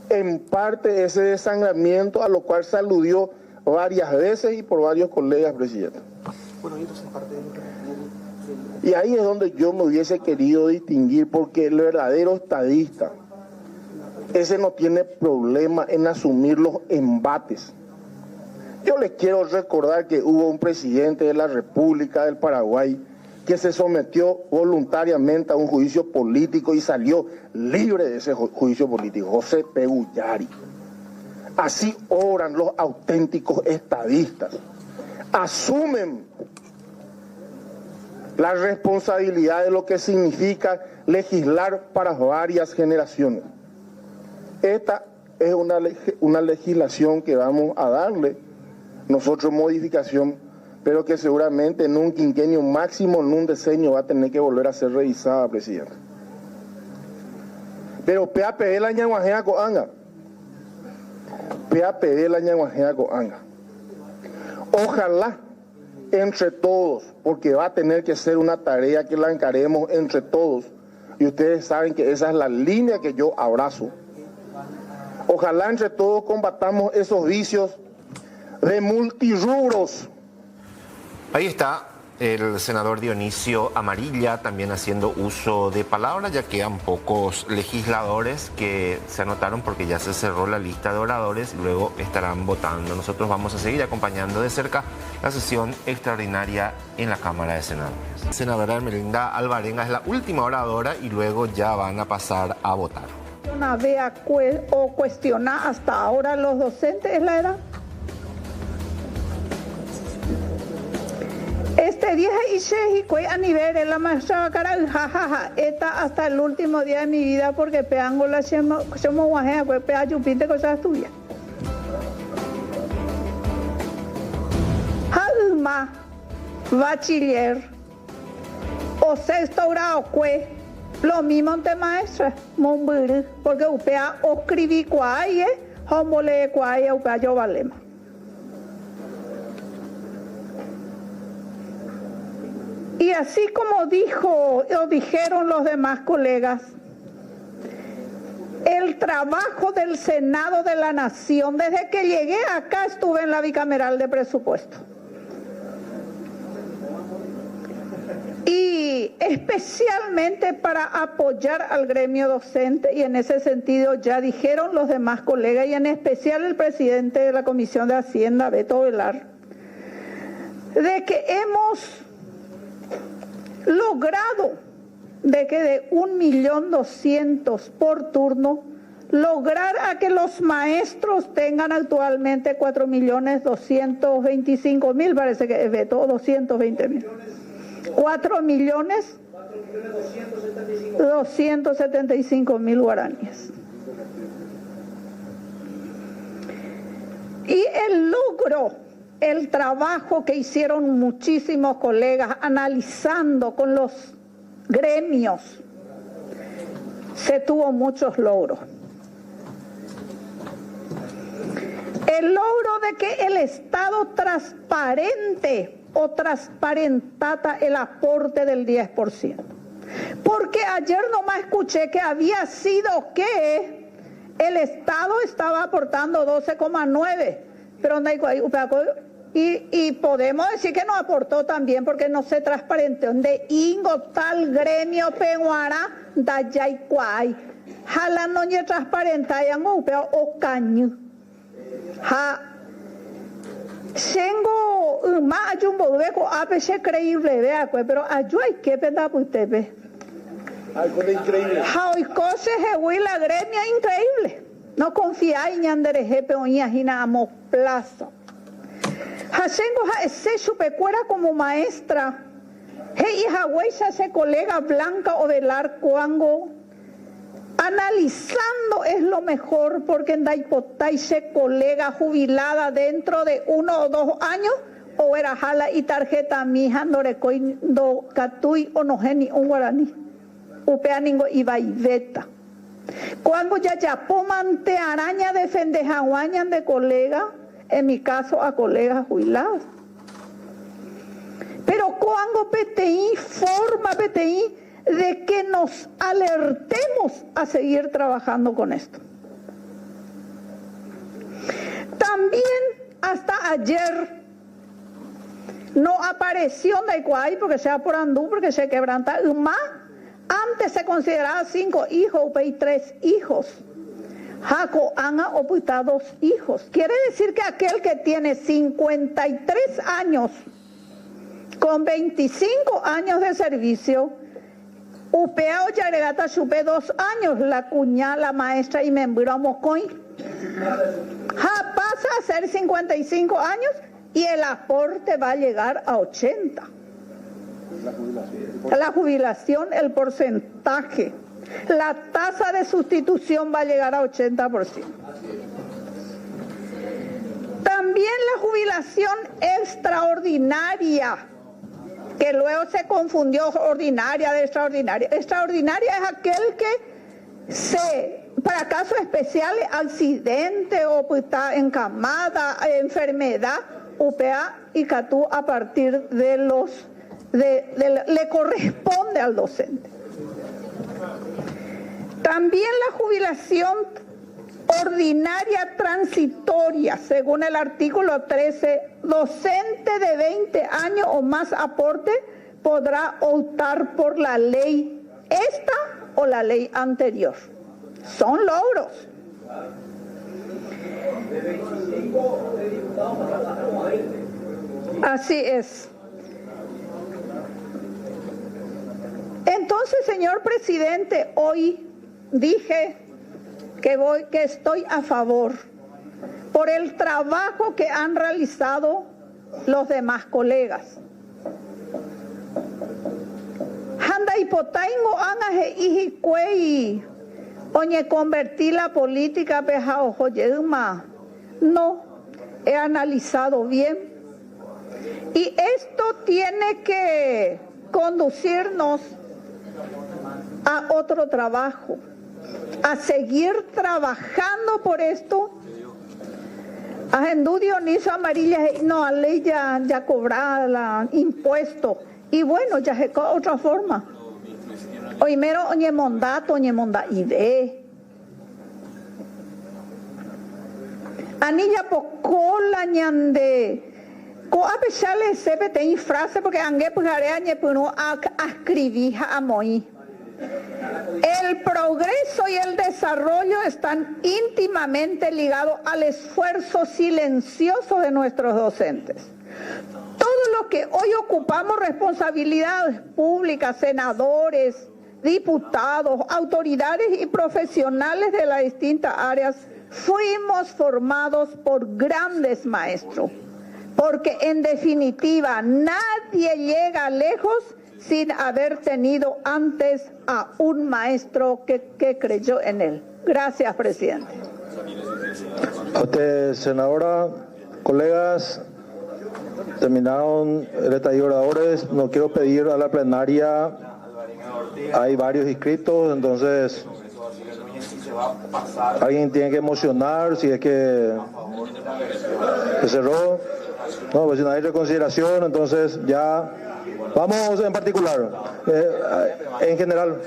[SPEAKER 8] en parte ese desangramiento a lo cual se aludió varias veces y por varios colegas, presidente. Y ahí es donde yo me hubiese querido distinguir, porque el verdadero estadista, ese no tiene problema en asumir los embates. Yo les quiero recordar que hubo un presidente de la República del Paraguay que se sometió voluntariamente a un juicio político y salió libre de ese juicio político, José Peguyari. Así obran los auténticos estadistas. Asumen la responsabilidad de lo que significa legislar para varias generaciones. Esta es una legislación que vamos a darle nosotros modificación, pero que seguramente en un quinquenio máximo, en un decenio, va a tener que volver a ser revisada, presidente. Pero PAPD la ñaguajea coanga. PAPD la ñaguajea coanga. Ojalá entre todos, porque va a tener que ser una tarea que la encaremos entre todos, y ustedes saben que esa es la línea que yo abrazo. Ojalá entre todos combatamos esos vicios de multirrubros.
[SPEAKER 2] Ahí está el senador Dionisio Amarilla también haciendo uso de palabras. Ya quedan pocos legisladores que se anotaron porque ya se cerró la lista de oradores y luego estarán votando. Nosotros vamos a seguir acompañando de cerca la sesión extraordinaria en la Cámara de Senadores. La senadora Hermelinda Alvarenga es la última oradora y luego ya van a pasar a votar.
[SPEAKER 9] Una vez o cuestionar hasta ahora los docentes es la edad. Este día y a nivel de la maestra cara jajaja esta hasta el último día de mi vida porque peango la somos guajea pues pea chupinte cosas tuyas. Alma bachiller o sexto grado cue lo mismo ante maestra momburu porque upea o escribí cuaye homole cuaye upea yo valema. Y así como dijeron los demás colegas, el trabajo del Senado de la Nación, desde que llegué acá estuve en la bicameral de presupuesto. Y especialmente para apoyar al gremio docente, y en ese sentido ya dijeron los demás colegas, y en especial el presidente de la Comisión de Hacienda, Beto Velar, de que hemos logrado de que de 1.200.000 por turno, lograr a que los maestros tengan actualmente 4.225.000, parece que es Beto, 220.000. 4.275.000 guaraníes. Y el logro, el trabajo que hicieron muchísimos colegas analizando con los gremios, se tuvo muchos logros. El logro de que el Estado transparente o transparentata el aporte del 10%. Porque ayer nomás escuché que había sido que el Estado estaba aportando 12,9%, pero y podemos decir que no aportó también porque no se transparentó de ingo tal gremio peguara da yaikwai jala no ye transparenta yango upea o caño ha tengo más ayumbo beco apese creíble vea pues pero ayuay que penda putepe algo de increíble ha hoy cose hewi la gremia increíble no confía en ñandere jepe oña jina amo plazo. Hasengo ese chupecuera como maestra. Hey, hija se colega Blanca Ovelar Cuango. Analizando es lo mejor porque en Daipotay se colega jubilada dentro de 1 o 2 años o era jala y tarjeta mija norecoy do catui o no geni un guaraní. Upeaningo y vaiveta. Cuando ya pomante araña defende jaguañan de colega, en mi caso a colegas jubilados. Pero cuando PTI forma PTI de que nos alertemos a seguir trabajando con esto. También hasta ayer no apareció Daicuay porque sea por Andú, porque se quebranta más. Antes se consideraba 5 hijos, y 3 hijos. Jaco Ana oputa 2 hijos. Quiere decir que aquel que tiene 53 años con 25 años de servicio, upea o yaregata chupe 2 años, la cuña, la maestra y membro mocoy. Ja pasa a ser 55 años y el aporte va a llegar a 80. La jubilación, el porcentaje, la tasa de sustitución va a llegar a 80%. También la jubilación extraordinaria, que luego se confundió ordinaria de extraordinaria. Extraordinaria es aquel que para casos especiales, accidente o pues está encamada, enfermedad, UPA y CATU a partir de le corresponde al docente. También la jubilación ordinaria transitoria, según el artículo 13, docente de 20 años o más aporte podrá optar por la ley esta o la ley anterior. Son logros. Así es. Entonces, señor presidente, hoy dije que estoy a favor por el trabajo que han realizado los demás colegas. Handa hipotaingo anaje ijicuei oñe convertí la política peja ojo yema. No, he analizado bien y esto tiene que conducirnos a otro trabajo, a seguir trabajando por esto. A Dionisio Amarilla no a ley ya cobrada impuesto y bueno ya es otra forma. Oimero oñe monda ide. Anilla pocola ñande. Co a pesarle sepe te frase porque angue pugare añe puno a escribir a moi. El progreso y el desarrollo están íntimamente ligados al esfuerzo silencioso de nuestros docentes. Todos los que hoy ocupamos responsabilidades públicas, senadores, diputados, autoridades y profesionales de las distintas áreas, fuimos formados por grandes maestros. Porque en definitiva nadie llega lejos sin haber tenido antes a un maestro que creyó en él. Gracias, presidente.
[SPEAKER 8] A usted, senadora, colegas, terminaron el estallido de oradores. No quiero pedir a la plenaria, hay varios inscritos, entonces alguien tiene que emocionar si es que se cerró. No, pues si no hay reconsideración, entonces ya vamos en particular, en general.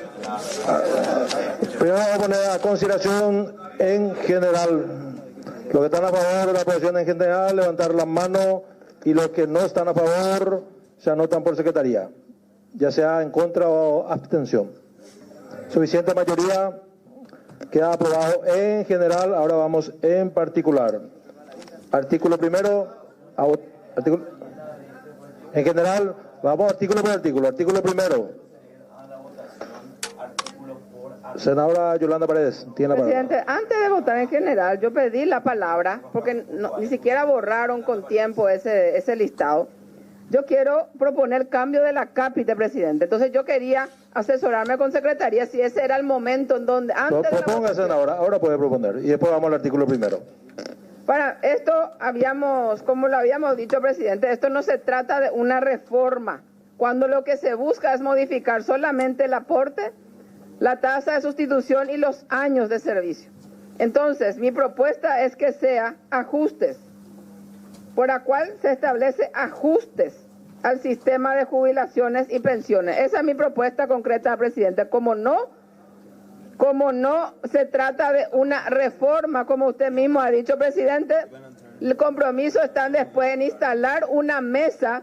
[SPEAKER 8] Primero vamos a poner a consideración en general. Los que están a favor de la aprobación en general, levantar la mano, y los que no están a favor se anotan por secretaría, ya sea en contra o abstención. Suficiente mayoría, queda aprobado en general. Ahora vamos en particular. Artículo primero. En general, vamos artículo por artículo. Artículo primero.
[SPEAKER 3] Senadora Yolanda Paredes, tiene la palabra.
[SPEAKER 10] Presidente, antes de votar en general, yo pedí la palabra porque ni siquiera borraron con tiempo ese listado. Yo quiero proponer cambio de la cápita, presidente. Entonces yo quería asesorarme con secretaría si ese era el momento en donde...
[SPEAKER 3] Proponga, senadora, ahora puede proponer y después vamos al artículo primero.
[SPEAKER 10] Para esto como lo habíamos dicho, presidente, esto no se trata de una reforma, cuando lo que se busca es modificar solamente el aporte, la tasa de sustitución y los años de servicio. Entonces, mi propuesta es que sea ajustes, por la cual se establece ajustes al sistema de jubilaciones y pensiones. Esa es mi propuesta concreta, presidente. Como no se trata de una reforma, como usted mismo ha dicho, presidente, el compromiso está después en instalar una mesa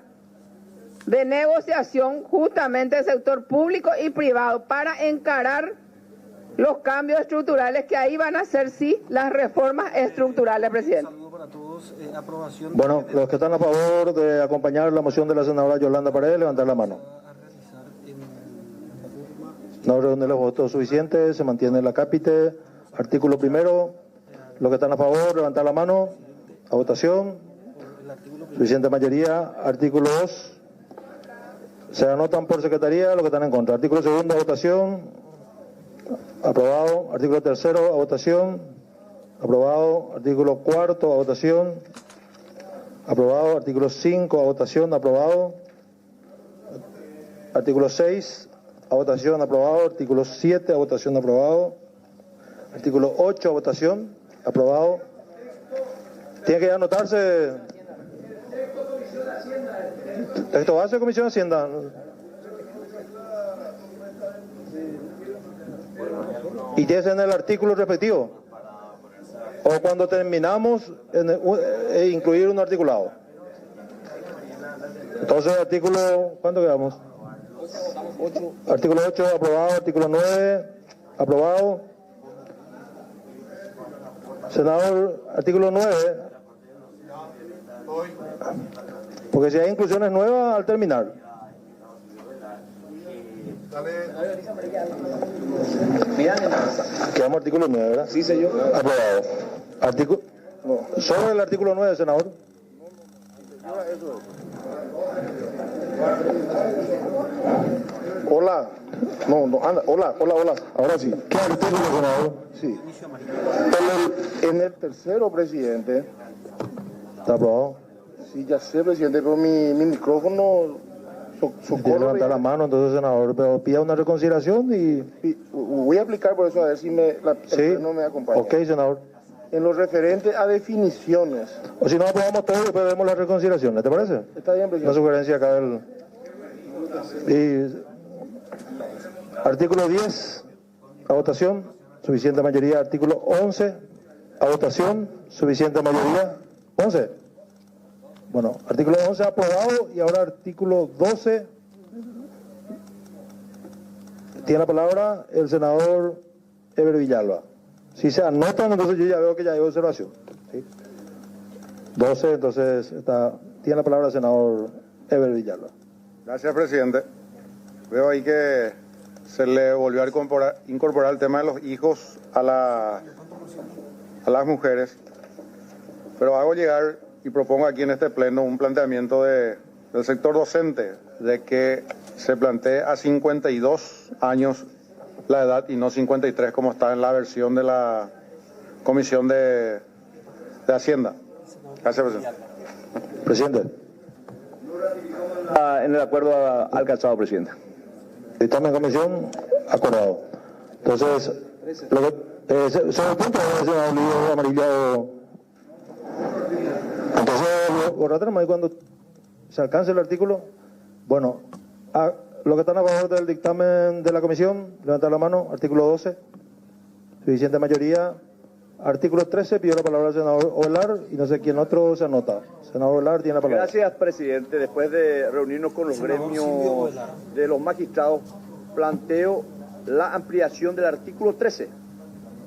[SPEAKER 10] de negociación justamente del sector público y privado para encarar los cambios estructurales que ahí van a ser, sí, las reformas estructurales, presidente.
[SPEAKER 3] Bueno, los que están a favor de acompañar la moción de la senadora Yolanda Paredes, levantar la mano. No reúne los votos suficientes, se mantiene la cápite. Artículo primero, los que están a favor, levantar la mano. A votación. Suficiente mayoría. Artículo 2. Se anotan por secretaría los que están en contra. Artículo segundo, a votación. Aprobado. Artículo tercero, a votación. Aprobado. Artículo cuarto, a votación. Aprobado. Artículo 5, a votación. Aprobado. Artículo 6, a votación. Aprobado. Artículo 7, a votación. Aprobado. Artículo 8, a votación. Aprobado. Tiene que anotarse. Texto base de Comisión de Hacienda. Y tienes en el artículo respectivo. O cuando terminamos, incluir un articulado. Entonces, artículo, ¿cuánto quedamos? 8. Artículo 8, aprobado. Artículo 9, aprobado. Senador, artículo 9. Porque si hay inclusiones nuevas al terminar. Quedamos artículo 9, ¿verdad?
[SPEAKER 6] Sí, señor.
[SPEAKER 3] Aprobado. Sobre el artículo 9, senador.
[SPEAKER 8] Hola. Hola. Ahora sí.
[SPEAKER 3] ¿Qué artículo, senador?
[SPEAKER 8] Sí. En el tercero, presidente.
[SPEAKER 3] ¿Está aprobado?
[SPEAKER 8] Sí, ya sé, presidente, pero mi micrófono...
[SPEAKER 3] Tiene que levantar la mano, entonces, senador, pero pida una reconsideración y...
[SPEAKER 8] Voy a aplicar por eso, a ver si no me acompaña.
[SPEAKER 3] Ok, senador.
[SPEAKER 8] En lo referente a definiciones.
[SPEAKER 3] O si no, aprobamos todo y después vemos la reconsideración, ¿te parece?
[SPEAKER 8] Está bien, presidente.
[SPEAKER 3] Una sugerencia acá del... Artículo 10, a votación, suficiente mayoría. Artículo 11, a votación, suficiente mayoría. 11. Bueno, artículo 11 aprobado y ahora artículo 12. Tiene la palabra el senador Eber Villalba. Si se anotan, entonces yo ya veo que ya hay observación. ¿Sí? 12, entonces tiene la palabra el senador Eber Villalba.
[SPEAKER 11] Gracias, presidente. Veo ahí que se le volvió a incorporar el tema de los hijos a las mujeres, pero hago llegar y propongo aquí en este pleno un planteamiento del sector docente, de que se plantee a 52 años la edad y no 53 como está en la versión de la Comisión de Hacienda. Gracias, presidente.
[SPEAKER 3] Presidente.
[SPEAKER 6] En el acuerdo alcanzado, presidente.
[SPEAKER 3] Dictamen de comisión, acordado. Entonces, sobre el punto de senador Líder Amarilla. Entonces, borrátelo ahí cuando se alcance el artículo. Bueno, los que están a favor del dictamen de la comisión, levantar la mano. Artículo 12, suficiente mayoría. Artículo 13, pidió la palabra al senador Ovelar y no sé quién otro se anota. Senador Ovelar tiene la palabra.
[SPEAKER 6] Gracias, presidente. Después de reunirnos con los gremios de los magistrados, planteo la ampliación del artículo 13,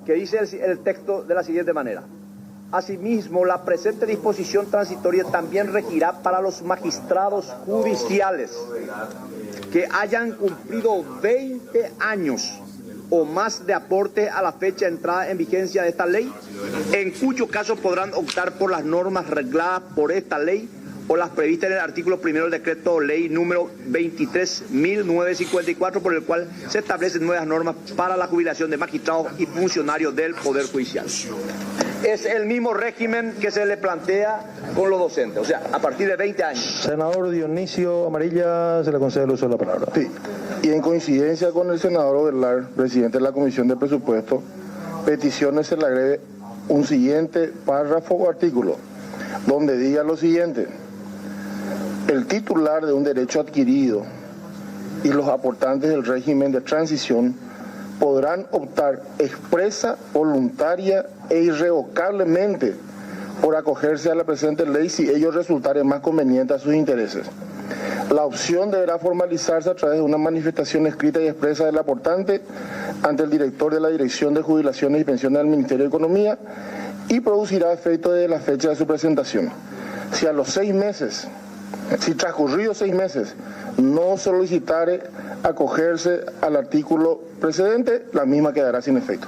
[SPEAKER 6] que dice el texto de la siguiente manera. Asimismo, la presente disposición transitoria también regirá para los magistrados judiciales que hayan cumplido 20 años o más de aporte a la fecha de entrada en vigencia de esta ley, en cuyo caso podrán optar por las normas regladas por esta ley o las previstas en el artículo primero del decreto ley número 23.954, por el cual se establecen nuevas normas para la jubilación de magistrados y funcionarios del Poder Judicial. Es el mismo régimen que se le plantea con los docentes, o sea, a partir de 20 años.
[SPEAKER 8] Senador Dionisio Amarilla, se le concede el uso de la palabra. Sí, y en coincidencia con el senador Ovelar, presidente de la Comisión de Presupuesto, peticiones se le agregue un siguiente párrafo o artículo, donde diga lo siguiente: el titular de un derecho adquirido y los aportantes del régimen de transición podrán optar expresa, voluntaria e irrevocablemente por acogerse a la presente ley si ello resultare más conveniente a sus intereses. La opción deberá formalizarse a través de una manifestación escrita y expresa del aportante ante el director de la Dirección de Jubilaciones y Pensiones del Ministerio de Economía y producirá efecto desde la fecha de su presentación. Si a los 6 meses, si transcurridos 6 meses, no solicitare acogerse al artículo precedente, la misma quedará sin efecto.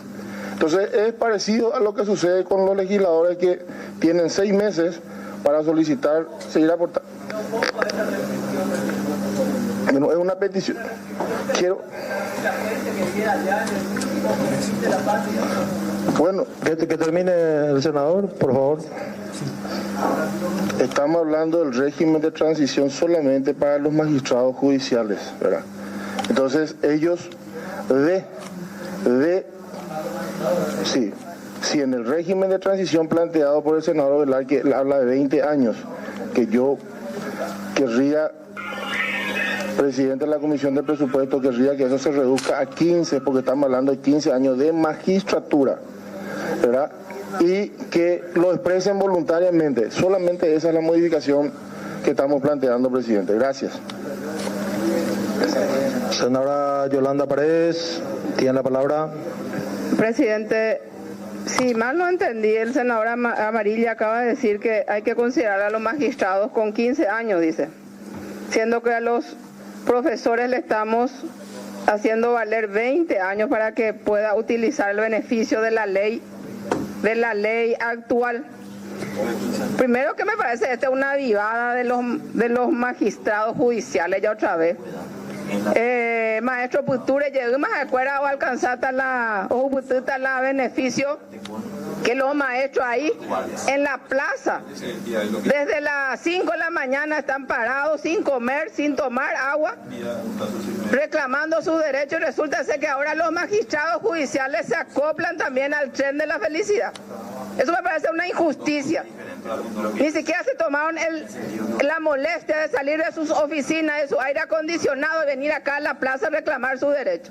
[SPEAKER 8] Entonces es parecido a lo que sucede con los legisladores que tienen 6 meses para solicitar seguir aportando. Bueno, es una petición. Bueno, que termine el senador, por favor. Estamos hablando del régimen de transición solamente para los magistrados judiciales, ¿verdad? Entonces ellos si en el régimen de transición planteado por el senador Velar, que habla de 20 años, que yo querría, presidente de la Comisión de Presupuesto, querría que eso se reduzca a 15, porque estamos hablando de 15 años de magistratura, ¿verdad? Y que lo expresen voluntariamente. Solamente esa es la modificación que estamos planteando, presidente. Gracias. Senadora Yolanda Paredes, tiene la palabra.
[SPEAKER 10] Presidente, si mal no entendí, el senador Amarilla acaba de decir que hay que considerar a los magistrados con 15 años, dice, siendo que a los profesores le estamos haciendo valer 20 años para que pueda utilizar el beneficio de la ley actual. Primero que me parece esta es una avivada de los magistrados judiciales ya otra vez. Maestro Puture llegó más acuerda o alcanzar la beneficio que los maestros ahí en la plaza desde las 5 de la mañana están parados sin comer, sin tomar agua, reclamando sus derechos, y resulta ser que ahora los magistrados judiciales se acoplan también al tren de la felicidad. Eso me parece una injusticia. Ni siquiera se tomaron la molestia de salir de sus oficinas, de su aire acondicionado, y venir acá a la plaza a reclamar sus derechos.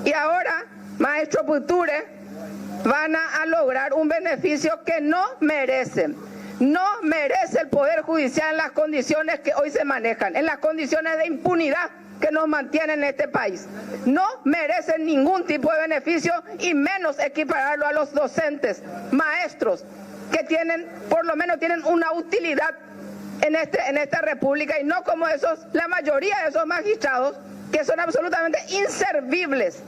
[SPEAKER 10] Y ahora, maestro Puture, van a lograr un beneficio que no merecen. No merece el Poder Judicial en las condiciones que hoy se manejan, en las condiciones de impunidad que nos mantienen en este país. No merecen ningún tipo de beneficio, y menos equipararlo a los docentes, maestros, que por lo menos tienen una utilidad en esta república, y no como la mayoría de esos magistrados que son absolutamente inservibles,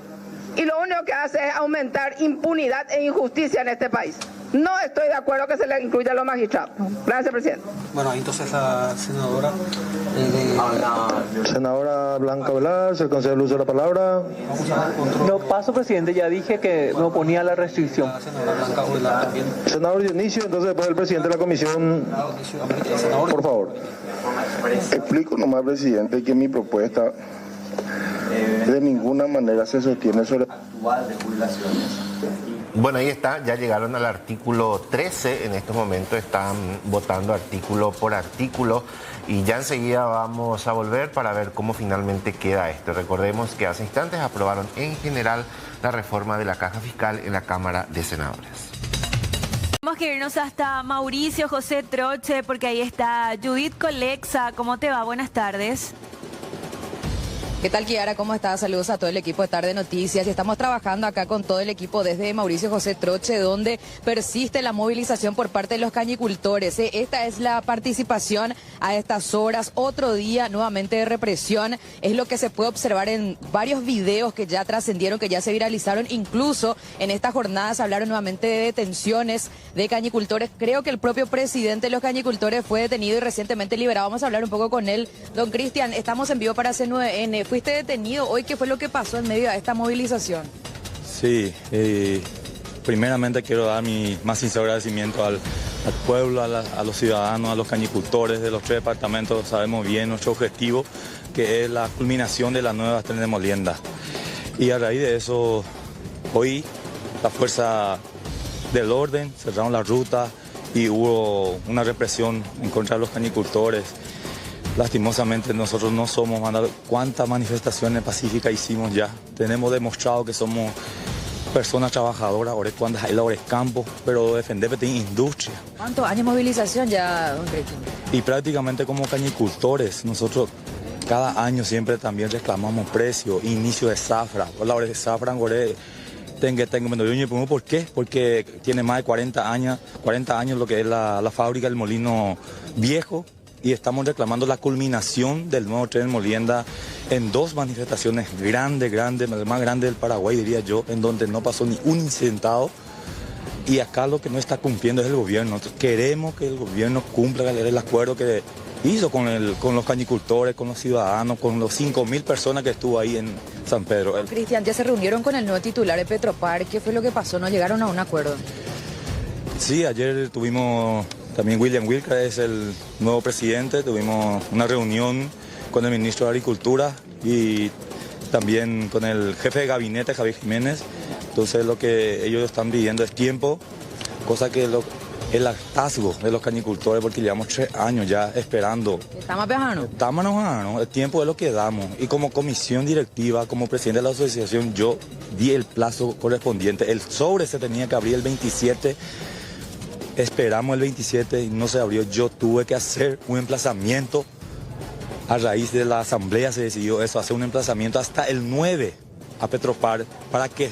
[SPEAKER 10] y lo único que hace es aumentar impunidad e injusticia en este país. No estoy de acuerdo que se le incluya a los magistrados. Gracias, presidente.
[SPEAKER 12] Bueno, entonces la senadora...
[SPEAKER 8] Senadora Blanca Velar, se concede el uso de la palabra.
[SPEAKER 5] No paso, presidente, ya dije que me oponía a la restricción.
[SPEAKER 8] Senador Dionisio, entonces después el presidente de la comisión, por favor. Explico nomás, presidente, que mi propuesta de ninguna manera se sostiene sobre actual de jubilaciones.
[SPEAKER 2] Bueno, ahí está, ya llegaron al artículo 13, en estos momentos están votando artículo por artículo y ya enseguida vamos a volver para ver cómo finalmente queda esto. Recordemos que hace instantes aprobaron en general la reforma de la caja fiscal en la Cámara de Senadores.
[SPEAKER 1] Tenemos que irnos hasta Mauricio José Troche porque ahí está Judith Colexa. ¿Cómo te va? Buenas tardes.
[SPEAKER 13] ¿Qué tal, Kiara? ¿Cómo estás? Saludos a todo el equipo de Tarde Noticias. Y estamos trabajando acá con todo el equipo desde Mauricio José Troche, donde persiste la movilización por parte de los cañicultores. Esta es la participación a estas horas. Otro día nuevamente de represión. Es lo que se puede observar en varios videos que ya trascendieron, que ya se viralizaron. Incluso en esta jornada se hablaron nuevamente de detenciones de cañicultores. Creo que el propio presidente de los cañicultores fue detenido y recientemente liberado. Vamos a hablar un poco con él. Don Cristian, estamos en vivo para C9N. ¿Fuiste detenido hoy? ¿Qué fue lo que pasó en medio de esta movilización?
[SPEAKER 14] Sí, primeramente quiero dar mi más sincero agradecimiento al pueblo, a los ciudadanos, a los cañicultores de los 3 departamentos. Sabemos bien nuestro objetivo, que es la culminación de las nuevas trenes de molienda. Y a raíz de eso, hoy la fuerza del orden cerraron la ruta y hubo una represión en contra de los cañicultores. Lastimosamente nosotros no somos, ¿cuántas manifestaciones pacíficas hicimos ya? Tenemos demostrado que somos personas trabajadoras, cuando hay labores campo, pero defender la industria.
[SPEAKER 13] ¿Cuántos años de movilización ya, don Cristian?
[SPEAKER 14] Y prácticamente como cañicultores, nosotros cada año siempre también reclamamos precios, inicio de zafra, labores de zafra, ¿por qué? Porque tiene más de 40 años lo que es la fábrica del molino viejo. Y estamos reclamando la culminación del nuevo tren de molienda en 2 manifestaciones grandes, la más grande del Paraguay, diría yo, en donde no pasó ni un incidentado. Y acá lo que no está cumpliendo es el gobierno. Nosotros queremos que el gobierno cumpla el acuerdo que hizo con los cañicultores, con los ciudadanos, con los 5.000 personas que estuvo ahí en San Pedro.
[SPEAKER 13] Cristian, ya se reunieron con el nuevo titular de Petropar. ¿Qué fue lo que pasó? ¿No llegaron a un acuerdo?
[SPEAKER 14] Sí, ayer tuvimos... También William Wilker es el nuevo presidente, tuvimos una reunión con el ministro de Agricultura y también con el jefe de gabinete, Javier Jiménez. Entonces lo que ellos están pidiendo es tiempo, cosa que el hartazgo de los cañicultores, porque llevamos 3 años ya esperando.
[SPEAKER 13] ¿Estamos viajando?
[SPEAKER 14] Estamos enojando, el tiempo es lo que damos. Y como comisión directiva, como presidente de la asociación, yo di el plazo correspondiente. El sobre se tenía que abrir el 27. Esperamos el 27 y no se abrió. Yo tuve que hacer un emplazamiento. A raíz de la asamblea se decidió eso, hacer un emplazamiento hasta el 9 a Petropar para que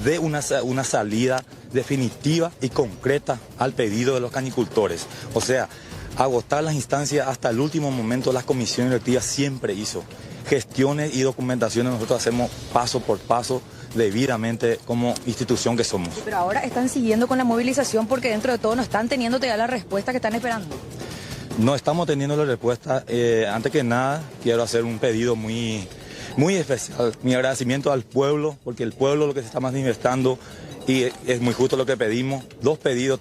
[SPEAKER 14] dé una salida definitiva y concreta al pedido de los cañicultores. O sea, agotar las instancias hasta el último momento. La comisión directiva siempre hizo gestiones y documentaciones. Nosotros hacemos paso por paso, debidamente, como institución que somos.
[SPEAKER 13] Pero ahora están siguiendo con la movilización porque dentro de todo no están teniendo todavía la respuesta que están esperando.
[SPEAKER 14] No estamos teniendo la respuesta. Antes que nada, quiero hacer un pedido muy especial. Mi agradecimiento al pueblo, porque el pueblo es lo que se está manifestando y es muy justo lo que pedimos. 2 pedidos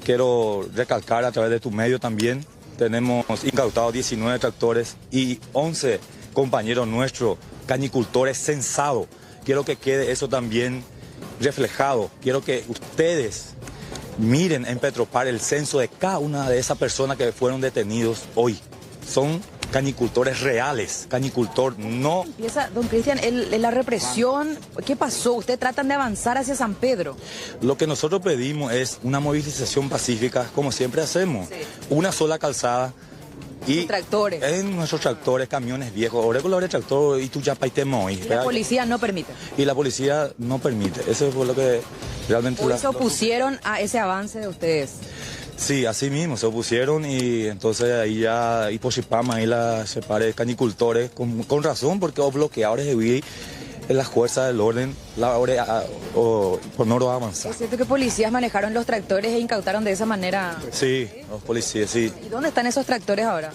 [SPEAKER 14] quiero recalcar a través de tu medio también. Tenemos incautados 19 tractores y 11 compañeros nuestros, cañicultores censados. Quiero que quede eso también reflejado. Quiero que ustedes miren en Petropar el censo de cada una de esas personas que fueron detenidos hoy. Son cañicultores reales, cañicultor no...
[SPEAKER 13] Empieza, don Cristian, la represión, ¿qué pasó? Ustedes tratan de avanzar hacia San Pedro.
[SPEAKER 14] Lo que nosotros pedimos es una movilización pacífica, como siempre hacemos. Sí. Una sola calzada. Y
[SPEAKER 13] tractores.
[SPEAKER 14] En nuestros tractores, camiones viejos, ahora tractor y tú ya paitemos.
[SPEAKER 13] Y la policía no permite.
[SPEAKER 14] Y la policía no permite. Eso fue lo que realmente...
[SPEAKER 13] Hoy se opusieron a ese avance de ustedes.
[SPEAKER 14] Sí, así mismo, se opusieron y entonces ahí ya Ipochipama, ahí la separe cañicultores, con razón, porque los bloqueadores de Wii en las fuerzas del orden, por no avanzar.
[SPEAKER 13] ¿Es cierto que policías manejaron los tractores e incautaron de esa manera?
[SPEAKER 14] Sí, los policías, sí.
[SPEAKER 13] ¿Y dónde están esos tractores ahora?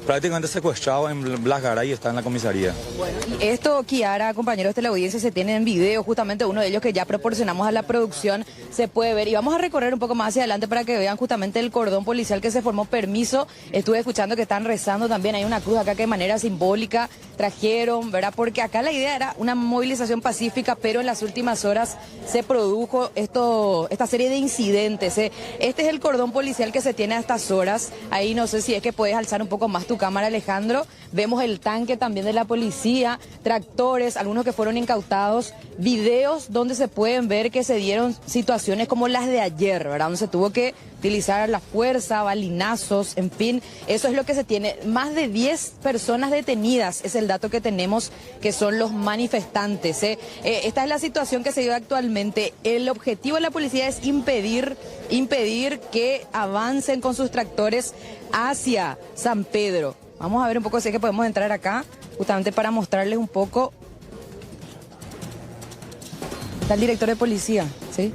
[SPEAKER 14] Prácticamente secuestrados en Blas Garay y está en la comisaría.
[SPEAKER 13] Bueno, y esto, Kiara, compañeros de la audiencia, se tiene en video, justamente uno de ellos que ya proporcionamos a la producción, se puede ver. Y vamos a recorrer un poco más hacia adelante para que vean justamente el cordón policial que se formó. Permiso, estuve escuchando que están rezando también, hay una cruz acá que de manera simbólica trajeron, ¿verdad? Porque acá la idea era una movilización pacífica, pero en las últimas horas se produjo esta serie de incidentes. Este es el cordón policial que se tiene a estas horas. Ahí no sé si es que puedes alzar un poco más tu cámara, Alejandro. Vemos el tanque también de la policía, tractores, algunos que fueron incautados, videos donde se pueden ver que se dieron situaciones como las de ayer, ¿verdad? Donde se tuvo que utilizar la fuerza, balinazos, en fin, eso es lo que se tiene. Más de 10 personas detenidas es el dato que tenemos, que son los manifestantes, ¿eh? Esta es la situación que se dio actualmente. El objetivo de la policía es impedir que avancen con sus tractores hacia San Pedro. Vamos a ver un poco si es que podemos entrar acá, justamente para mostrarles un poco. Está el director de policía, ¿sí?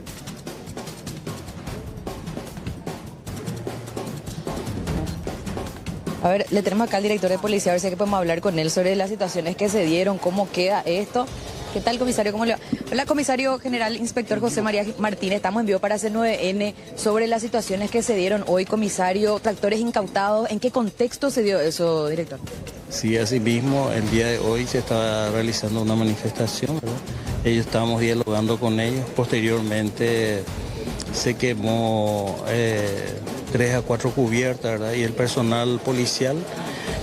[SPEAKER 13] A ver, le tenemos acá al director de policía, a ver si es que podemos hablar con él sobre las situaciones que se dieron, cómo queda esto. ¿Qué tal, comisario? ¿Cómo le va? Hola, comisario general, inspector José María Martínez. Estamos en vivo para C9N sobre las situaciones que se dieron hoy, comisario. Tractores incautados. ¿En qué contexto se dio eso, director?
[SPEAKER 15] Sí, así mismo, el día de hoy se estaba realizando una manifestación, ¿verdad? Ellos estábamos dialogando con ellos. Posteriormente se quemó 3 a 4 cubiertas, ¿verdad? Y el personal policial,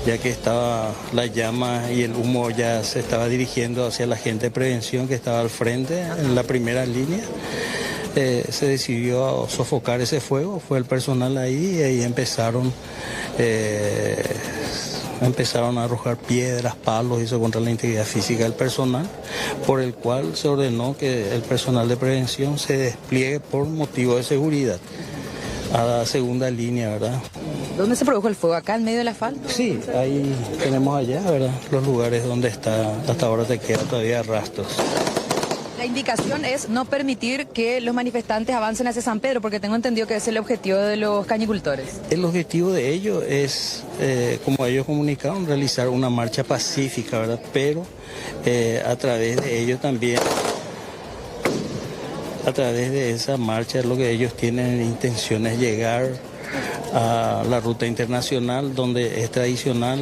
[SPEAKER 15] ya que estaba la llama y el humo ya se estaba dirigiendo hacia la gente de prevención que estaba al frente, en la primera línea, se decidió sofocar ese fuego, fue el personal ahí y ahí empezaron a arrojar piedras, palos y eso contra la integridad física del personal, por el cual se ordenó que el personal de prevención se despliegue por motivo de seguridad a la segunda línea, ¿verdad?
[SPEAKER 13] ¿Dónde se produjo el fuego? ¿Acá en medio del asfalto?
[SPEAKER 15] Sí, ahí tenemos allá, ¿verdad? Los lugares donde está, hasta ahora te quedan todavía rastros.
[SPEAKER 13] La indicación es no permitir que los manifestantes avancen hacia San Pedro, porque tengo entendido que ese es el objetivo de los cañicultores.
[SPEAKER 15] El objetivo de ellos es, como ellos comunicaron, realizar una marcha pacífica, ¿verdad? Pero a través de ellos también, a través de esa marcha, lo que ellos tienen intención es llegar a la ruta internacional, donde es tradicional,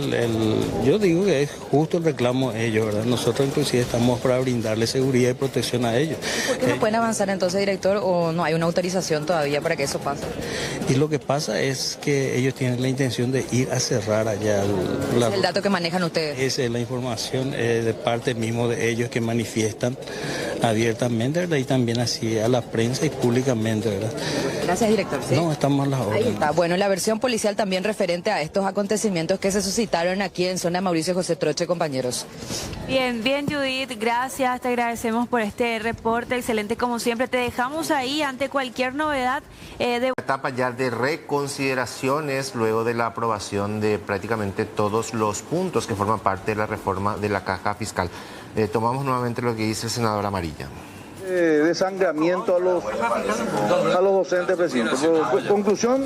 [SPEAKER 15] yo digo que es justo el reclamo de ellos, ¿verdad? Nosotros inclusive estamos para brindarle seguridad y protección a ellos.
[SPEAKER 13] ¿Por qué no pueden avanzar entonces, director, o no hay una autorización todavía para que eso pase?
[SPEAKER 15] Y lo que pasa es que ellos tienen la intención de ir a cerrar allá
[SPEAKER 13] ¿Es el dato que manejan ustedes?
[SPEAKER 15] Esa es la información de parte mismo de ellos, que manifiestan abiertamente, ¿verdad? Y también así a la prensa y públicamente, ¿verdad?
[SPEAKER 13] Gracias, director. ¿Sí?
[SPEAKER 15] No, estamos a las órdenes.
[SPEAKER 13] Ahí está. Bueno, la versión policial también referente a estos acontecimientos que se suscitaron aquí en zona de Mauricio José Troche, compañeros.
[SPEAKER 1] Bien, Judith, gracias, te agradecemos por este reporte, excelente como siempre. Te dejamos ahí ante cualquier novedad de...
[SPEAKER 2] Etapa ya de reconsideraciones luego de la aprobación de prácticamente todos los puntos que forman parte de la reforma de la caja fiscal. Tomamos nuevamente lo que dice el senador Amarilla.
[SPEAKER 3] Desangramiento a los docentes, presidente. Por conclusión,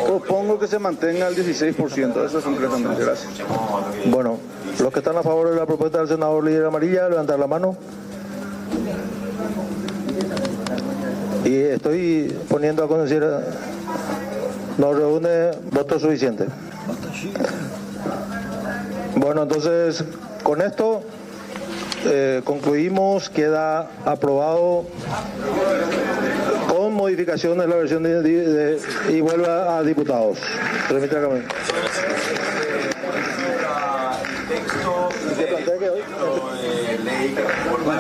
[SPEAKER 3] propongo que se mantenga el 16%. Eso es concretamente. Gracias. Bueno, los que están a favor de la propuesta del senador líder Amarilla, levantar la mano. Y estoy poniendo a conocer, nos reúne voto suficiente. Bueno, entonces, con esto concluimos, queda aprobado con modificaciones la versión y vuelve a diputados. Remite a Camilo.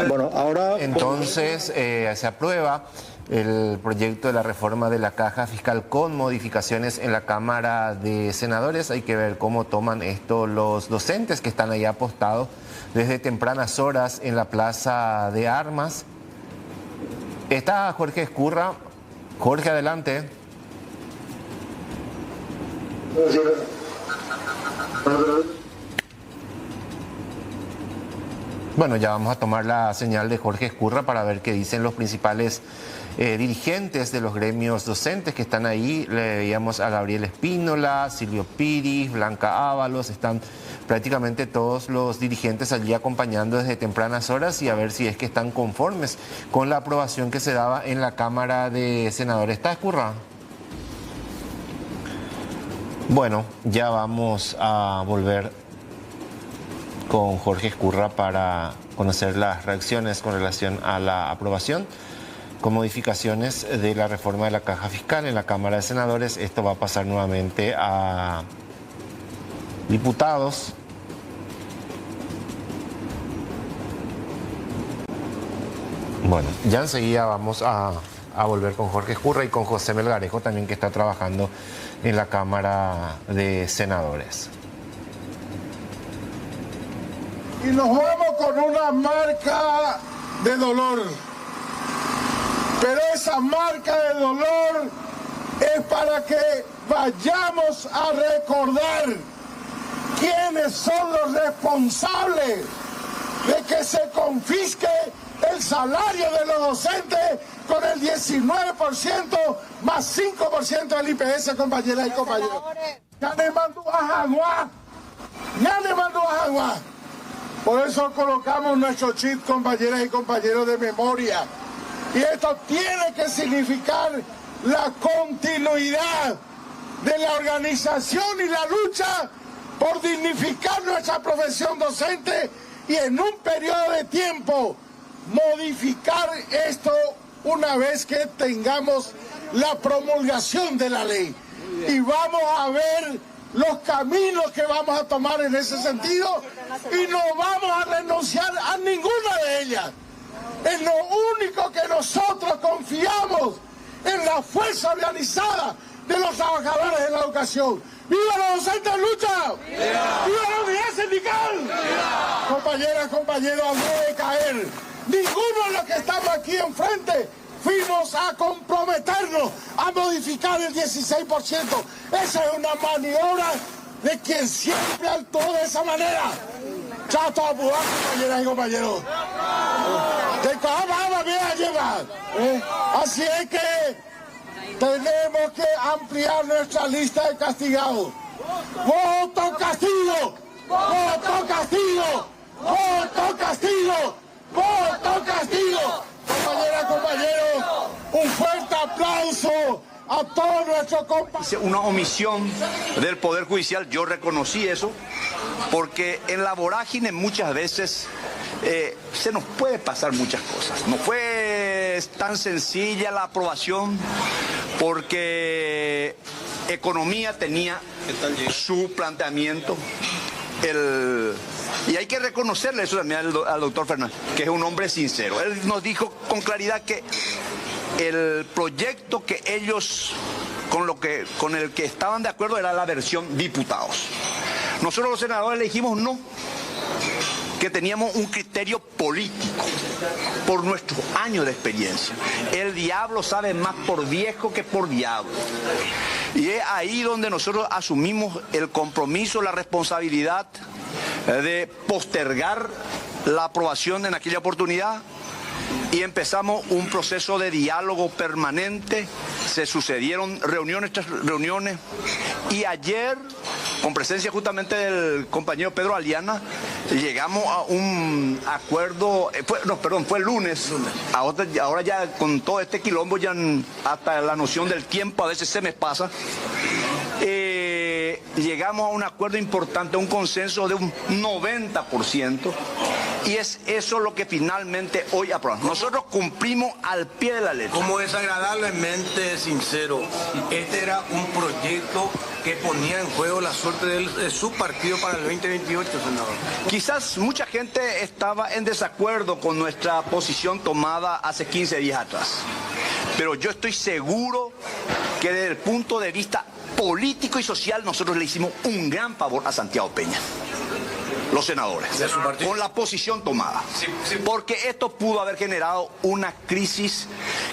[SPEAKER 3] Bueno, ahora...
[SPEAKER 2] Entonces, se aprueba el proyecto de la reforma de la caja fiscal con modificaciones en la Cámara de Senadores. Hay que ver cómo toman esto los docentes que están ahí apostados desde tempranas horas en la Plaza de Armas. Está Jorge Escurra. Jorge, adelante. Bueno, ya vamos a tomar la señal de Jorge Escurra para ver qué dicen los principales dirigentes de los gremios docentes que están ahí. Le veíamos a Gabriel Espínola, Silvio Piris, Blanca Ábalos, están prácticamente todos los dirigentes allí acompañando desde tempranas horas y a ver si es que están conformes con la aprobación que se daba en la Cámara de Senadores. ¿Está Escurra? Bueno, ya vamos a volver con Jorge Escurra para conocer las reacciones con relación a la aprobación con modificaciones de la reforma de la caja fiscal en la Cámara de Senadores. Esto va a pasar nuevamente a diputados Bueno, ya enseguida vamos a volver con Jorge Escurra y con José Melgarejo también, que está trabajando en la Cámara de Senadores.
[SPEAKER 16] Y nos vamos con una marca de dolor. Pero esa marca de dolor es para que vayamos a recordar quiénes son los responsables de que se confisque el salario de los docentes con el 19% más 5% del IPS, compañeras y compañeros. Ya le mandó a Jaguar. Por eso colocamos nuestro chip, compañeras y compañeros, de memoria. Y esto tiene que significar la continuidad de la organización y la lucha por dignificar nuestra profesión docente y en un periodo de tiempo modificar esto una vez que tengamos la promulgación de la ley. Y vamos a ver los caminos que vamos a tomar en ese sentido y no vamos a renunciar a ninguna de ellas. Es lo único que nosotros confiamos, en la fuerza organizada de los trabajadores de la educación. ¡Viva los docentes en lucha! ¡Viva la unidad sindical! ¡Viva! Compañeras, compañeros, no debe caer. Ninguno de los que estamos aquí enfrente fuimos a comprometernos a modificar el 16%. Esa es una maniobra de quien siempre actuó de esa manera. Chato a pujar, compañeras y compañeros. Así es que tenemos que ampliar nuestra lista de castigados. ¡Voto castigo! ¡Voto castigo! ¡Voto castigo! ¡Voto castigo! Compañeras, compañeros, un fuerte aplauso a todos nuestros compañeros.
[SPEAKER 6] Una omisión del Poder Judicial, yo reconocí eso, porque en la vorágine muchas veces se nos puede pasar muchas cosas. No fue tan sencilla la aprobación porque Economía tenía su planteamiento. Y hay que reconocerle eso también al doctor Fernández, que es un hombre sincero. Él nos dijo con claridad que el proyecto que ellos, con el que estaban de acuerdo, era la versión diputados. Nosotros los senadores le dijimos no, que teníamos un criterio político por nuestros años de experiencia. El diablo sabe más por viejo que por diablo. Y es ahí donde nosotros asumimos el compromiso, la responsabilidad de postergar la aprobación en aquella oportunidad y empezamos un proceso de diálogo permanente. Se sucedieron reuniones tras reuniones y ayer, con presencia justamente del compañero Pedro Aliana, llegamos a un acuerdo, fue el lunes, ahora ya con todo este quilombo ya hasta la noción del tiempo a veces se me pasa. Llegamos a un acuerdo importante, un consenso de un 90%, y es eso lo que finalmente hoy aprobamos. Nosotros cumplimos al pie de la letra.
[SPEAKER 17] Como desagradablemente sincero, este era un proyecto que ponía en juego la suerte de su partido para el 2028, senador.
[SPEAKER 6] Quizás mucha gente estaba en desacuerdo con nuestra posición tomada hace 15 días atrás, pero yo estoy seguro que desde el punto de vista político y social nosotros le hicimos un gran favor a Santiago Peña, los senadores, con la posición tomada. Porque esto pudo haber generado una crisis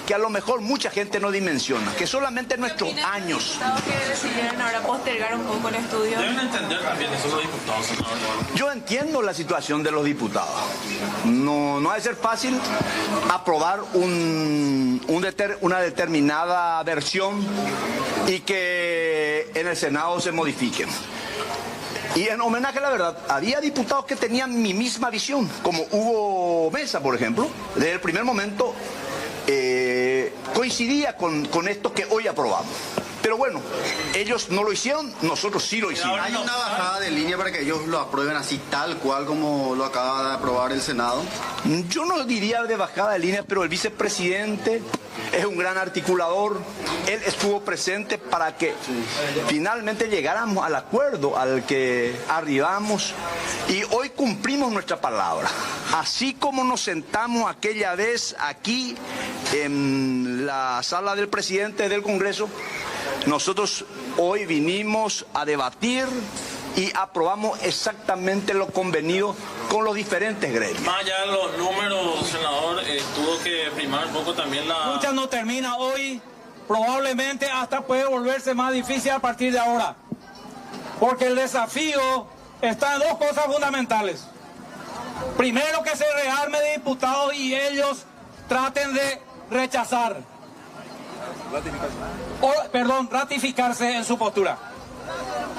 [SPEAKER 6] que a lo mejor mucha gente no dimensiona, que solamente nuestros años.
[SPEAKER 18] Que decidieron ahora postergar un poco el estudio.
[SPEAKER 4] Deben entender también eso los diputados, senador.
[SPEAKER 6] Yo entiendo la situación de los diputados. No ha de ser fácil aprobar una determinada versión y que en el Senado se modifique. Y en homenaje a la verdad, había diputados que tenían mi misma visión, como Hugo Mesa, por ejemplo. Desde el primer momento coincidía con esto que hoy aprobamos.
[SPEAKER 19] Pero bueno, ellos no lo hicieron, nosotros sí lo hicimos.
[SPEAKER 20] ¿Hay una bajada de línea para que ellos lo aprueben así tal cual como lo acaba de aprobar el Senado?
[SPEAKER 19] Yo no diría de bajada de línea, pero el vicepresidente es un gran articulador. Él estuvo presente para que finalmente llegáramos al acuerdo al que arribamos y hoy cumplimos nuestra palabra. Así como nos sentamos aquella vez aquí en la sala del presidente del Congreso, nosotros hoy vinimos a debatir y aprobamos exactamente lo convenido con los diferentes gremios.
[SPEAKER 21] Más allá de los números, senador, tuvo que primar un poco también la...
[SPEAKER 22] La lucha no termina hoy, probablemente hasta puede volverse más difícil a partir de ahora. Porque el desafío está en dos cosas fundamentales. Primero, que se rearme de diputados y ellos traten de ratificarse en su postura.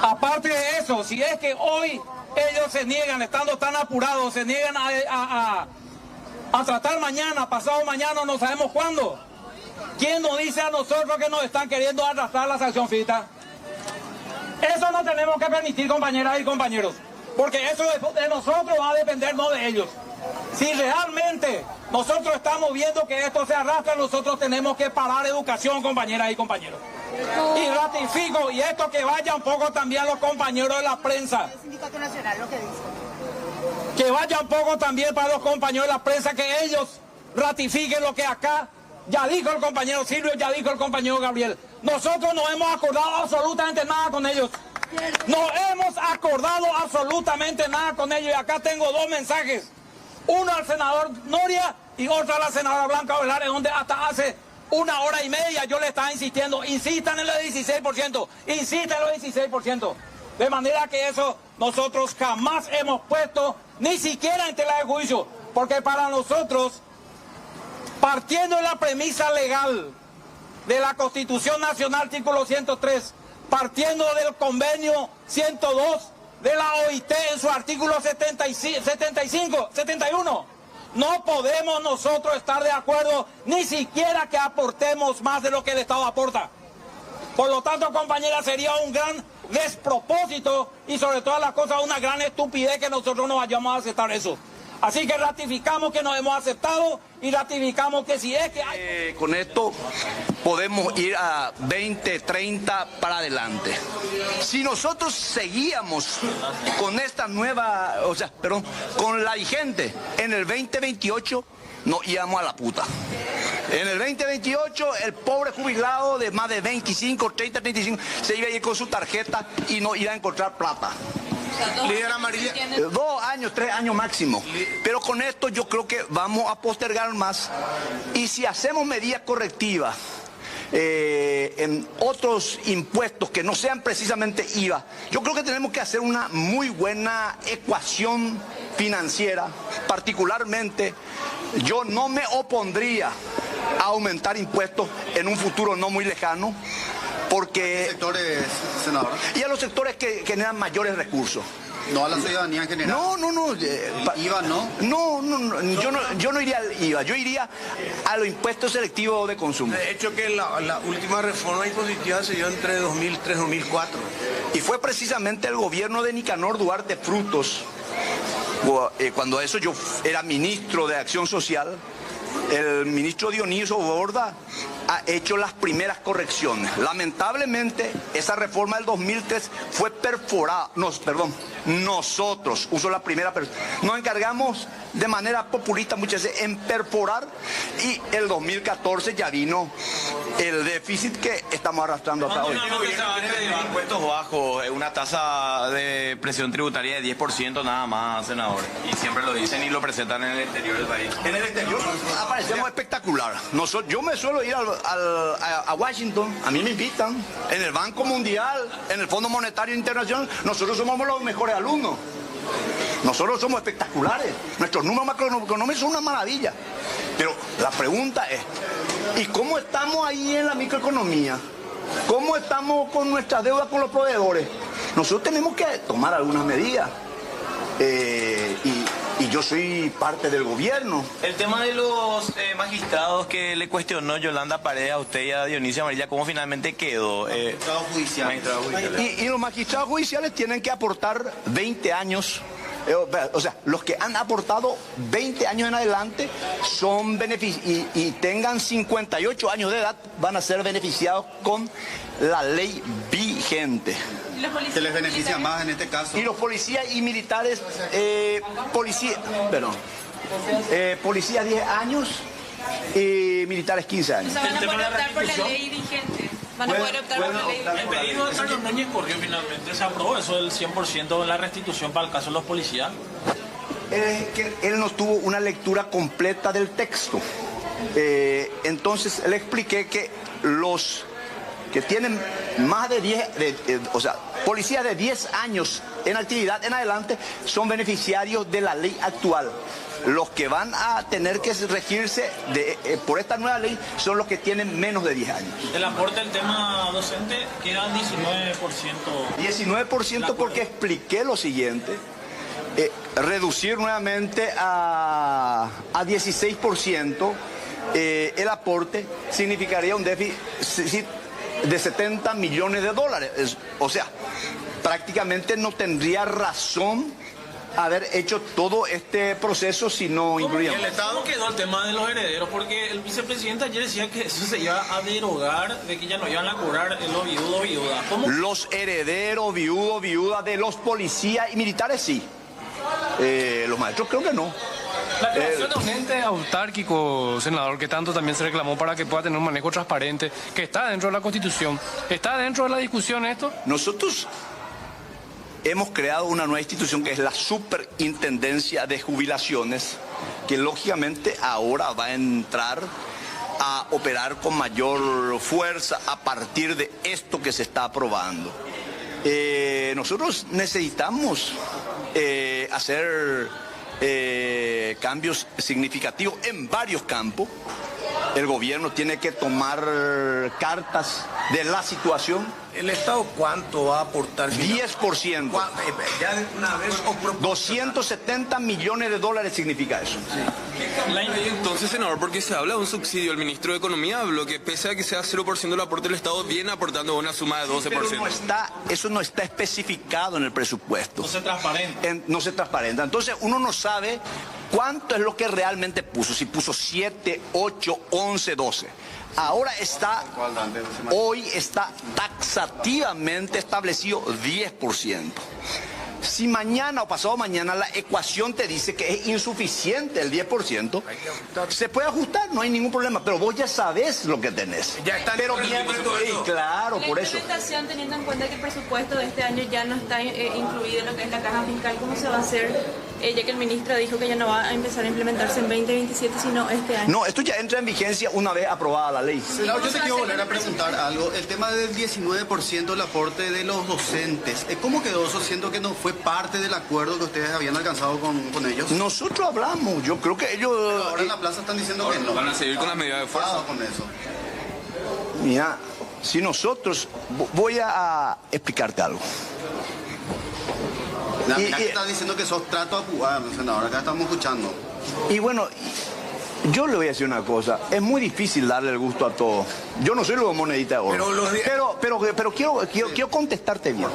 [SPEAKER 22] Aparte de eso, si es que hoy ellos se niegan, estando tan apurados, se niegan a tratar mañana, pasado mañana, no sabemos cuándo. ¿Quién nos dice a nosotros que nos están queriendo arrastrar la sanción FITA? Eso no tenemos que permitir, compañeras y compañeros, porque eso de nosotros va a depender, no de ellos. Si realmente nosotros estamos viendo que esto se arrastra, nosotros tenemos que parar educación, compañeras y compañeros. Y ratifico, y esto que vaya un poco también los compañeros de la prensa. Que vaya un poco también para los compañeros de la prensa, que ellos ratifiquen lo que acá ya dijo el compañero Silvio, ya dijo el compañero Gabriel. Nosotros no hemos acordado absolutamente nada con ellos. No hemos acordado absolutamente nada con ellos. Y acá tengo dos mensajes. Uno al senador Noria y otro a la senadora Blanca Velares, donde hasta hace 1 hora y media yo le estaba insistiendo, insistan en el 16%, insistan en el 16%. De manera que eso nosotros jamás hemos puesto, ni siquiera en tela de juicio, porque para nosotros, partiendo de la premisa legal de la Constitución Nacional, artículo 103, partiendo del convenio 102 de la OIT en su artículo 71, no podemos nosotros estar de acuerdo ni siquiera que aportemos más de lo que el Estado aporta. Por lo tanto, compañera, sería un gran despropósito y sobre todas las cosas una gran estupidez que nosotros no vayamos a aceptar eso. Así que ratificamos que nos hemos aceptado y ratificamos que si es que hay...
[SPEAKER 19] Con esto podemos ir a 20, 30 para adelante. Si nosotros seguíamos con esta nueva, con la vigente, en el 2028 nos íbamos a la puta. En el 2028 el pobre jubilado de más de 25, 30, 35 se iba a ir con su tarjeta y no iba a encontrar plata.
[SPEAKER 20] Líder Amarilla.
[SPEAKER 19] 2 años, 3 años máximo. Pero con esto yo creo que vamos a postergar más. Y si hacemos medidas correctivas en otros impuestos que no sean precisamente IVA, yo creo que tenemos que hacer una muy buena ecuación financiera. Particularmente, yo no me opondría a aumentar impuestos en un futuro no muy lejano. Porque...
[SPEAKER 20] sectores, senador.
[SPEAKER 19] Y a los sectores que generan mayores recursos.
[SPEAKER 20] No a la ciudadanía en general.
[SPEAKER 19] No.
[SPEAKER 20] ¿IVA no?
[SPEAKER 19] No, yo no iría al IVA, yo iría a los impuestos selectivos de consumo.
[SPEAKER 17] De hecho que la última reforma impositiva se dio entre 2003 y 2004.
[SPEAKER 19] Y fue precisamente el gobierno de Nicanor Duarte Frutos, cuando eso yo era ministro de Acción Social, el ministro Dionisio Borda ha hecho las primeras correcciones. Lamentablemente, esa reforma del 2003 fue perforada. Nosotros, uso la primera persona, nos encargamos de manera populista muchas veces en perforar y el 2014 ya vino el déficit que estamos arrastrando hasta hoy.
[SPEAKER 23] Impuestos bajos, una tasa de presión tributaria de 10% nada más, senador. Y siempre lo dicen y lo presentan en el exterior del país.
[SPEAKER 19] En el exterior aparecemos espectacular. Yo me suelo ir a Washington, a mí me invitan, en el Banco Mundial, en el Fondo Monetario Internacional, nosotros somos los mejores alumnos. Nosotros somos espectaculares. Nuestros números macroeconómicos son una maravilla. Pero la pregunta es, ¿y cómo estamos ahí en la microeconomía? ¿Cómo estamos con nuestras deudas con los proveedores? Nosotros tenemos que tomar algunas medidas. Y y yo soy parte del gobierno.
[SPEAKER 23] El tema de los magistrados que le cuestionó Yolanda Paredes a usted y a Dionisio Amarilla, ¿cómo finalmente quedó?
[SPEAKER 20] Magistrados judiciales.
[SPEAKER 19] Y los magistrados judiciales tienen que aportar 20 años. O sea, los que han aportado 20 años en adelante son y tengan 58 años de edad, van a ser beneficiados con la ley vigente.
[SPEAKER 20] ¿Se les beneficia más en este caso?
[SPEAKER 19] Y los policías y militares, policías 10 años y militares 15 años.
[SPEAKER 18] O sea, van a poder optar por la ley vigente. Van a poder optar por la ley vigente.
[SPEAKER 21] El pedido de Carlos Núñez corrió finalmente. ¿Se aprobó eso del 100% de la restitución para el caso de los policías?
[SPEAKER 19] Que él no tuvo una lectura completa del texto. Entonces le expliqué que los que tienen más de 10, policías de 10 años en actividad en adelante son beneficiarios de la ley actual. Los que van a tener que regirse por esta nueva ley son los que tienen menos de 10 años.
[SPEAKER 21] El aporte del tema docente queda 19%.
[SPEAKER 19] 19% porque expliqué lo siguiente. Reducir nuevamente a 16% el aporte significaría un déficit de 70 millones de dólares. O sea, prácticamente no tendría razón haber hecho todo este proceso si no incluíamos.
[SPEAKER 21] El Estado quedó el tema de los herederos, porque el vicepresidente ayer decía que eso se iba a derogar, de que ya no iban a cobrar los viudos, viudas. ¿Cómo?
[SPEAKER 19] Los herederos, viudos, viudas de los policías y militares sí. Los maestros creo que no.
[SPEAKER 7] La creación de un ente autárquico, senador, que tanto también se reclamó para que pueda tener un manejo transparente, que está dentro de la Constitución, ¿está dentro de la discusión esto?
[SPEAKER 19] Nosotros hemos creado una nueva institución que es la Superintendencia de Jubilaciones, que lógicamente ahora va a entrar a operar con mayor fuerza a partir de esto que se está aprobando. Nosotros necesitamos hacer cambios significativos en varios campos. El gobierno tiene que tomar cartas de la situación.
[SPEAKER 17] ¿El Estado cuánto va a aportar?
[SPEAKER 19] 10%.
[SPEAKER 17] Ya de una vez.
[SPEAKER 19] 270 millones de dólares significa eso.
[SPEAKER 4] Entonces, senador, porque se habla de un subsidio, el ministro de Economía habló que pese a que sea 0% del aporte del Estado, viene aportando una suma de 12%.
[SPEAKER 19] Pero eso no está especificado en el presupuesto.
[SPEAKER 21] No se transparenta.
[SPEAKER 19] No se transparenta. Entonces uno no sabe cuánto es lo que realmente puso. Si puso 7, 8, 11, 12. Ahora hoy está taxativamente establecido 10%. Si mañana o pasado mañana la ecuación te dice que es insuficiente el 10%, se puede ajustar, no hay ningún problema, pero vos ya sabés lo que tenés.
[SPEAKER 17] Ya está.
[SPEAKER 19] Pero claro, por eso.
[SPEAKER 18] La implementación, teniendo en cuenta que el presupuesto de este año ya no está incluido en lo que es la caja fiscal, ¿cómo se va a hacer? Ya que el ministro dijo que ya no va a empezar a implementarse en 2027, sino este año.
[SPEAKER 19] No, esto ya entra en vigencia una vez aprobada la ley.
[SPEAKER 20] Senador, yo te quiero volver a preguntar algo. El tema del 19% del aporte de los docentes, ¿cómo quedó eso, siendo que no fue parte del acuerdo que ustedes habían alcanzado con ellos?
[SPEAKER 19] Nosotros hablamos, yo creo que ellos...
[SPEAKER 20] Pero ahora en la plaza están diciendo que no.
[SPEAKER 4] Van a seguir con las medidas de fuerza.
[SPEAKER 20] Con eso.
[SPEAKER 19] Mira, si nosotros... Voy a explicarte algo.
[SPEAKER 20] Mira que estás diciendo que sos trato a jugar, senador, acá estamos escuchando.
[SPEAKER 19] Y bueno, yo le voy a decir una cosa, es muy difícil darle el gusto a todos. Yo no soy luego monedita de oro. Pero quiero contestarte bien.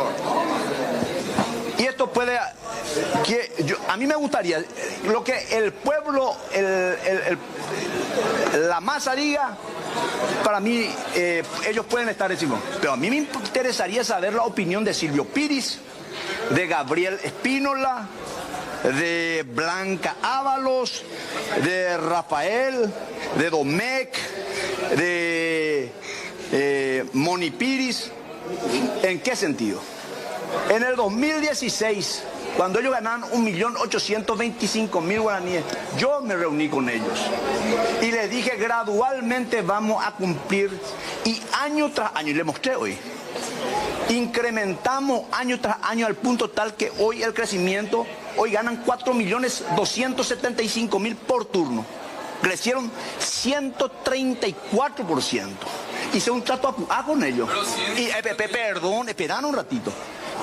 [SPEAKER 19] Y esto puede... a mí me gustaría, lo que el pueblo, la masa diga, para mí ellos pueden estar encima. Pero a mí me interesaría saber la opinión de Silvio Piris, de Gabriel Espínola, de Blanca Ábalos, de Rafael, de Domecq, de Moni Piris. ¿En qué sentido? En el 2016, cuando ellos ganaban 1.825.000 guaraníes, yo me reuní con ellos y les dije gradualmente vamos a cumplir, y año tras año, y les mostré hoy, incrementamos año tras año al punto tal que hoy el crecimiento, hoy ganan 4.275.000 por turno. Crecieron 134%. Hice un trato con ellos. Y, esperaron un ratito.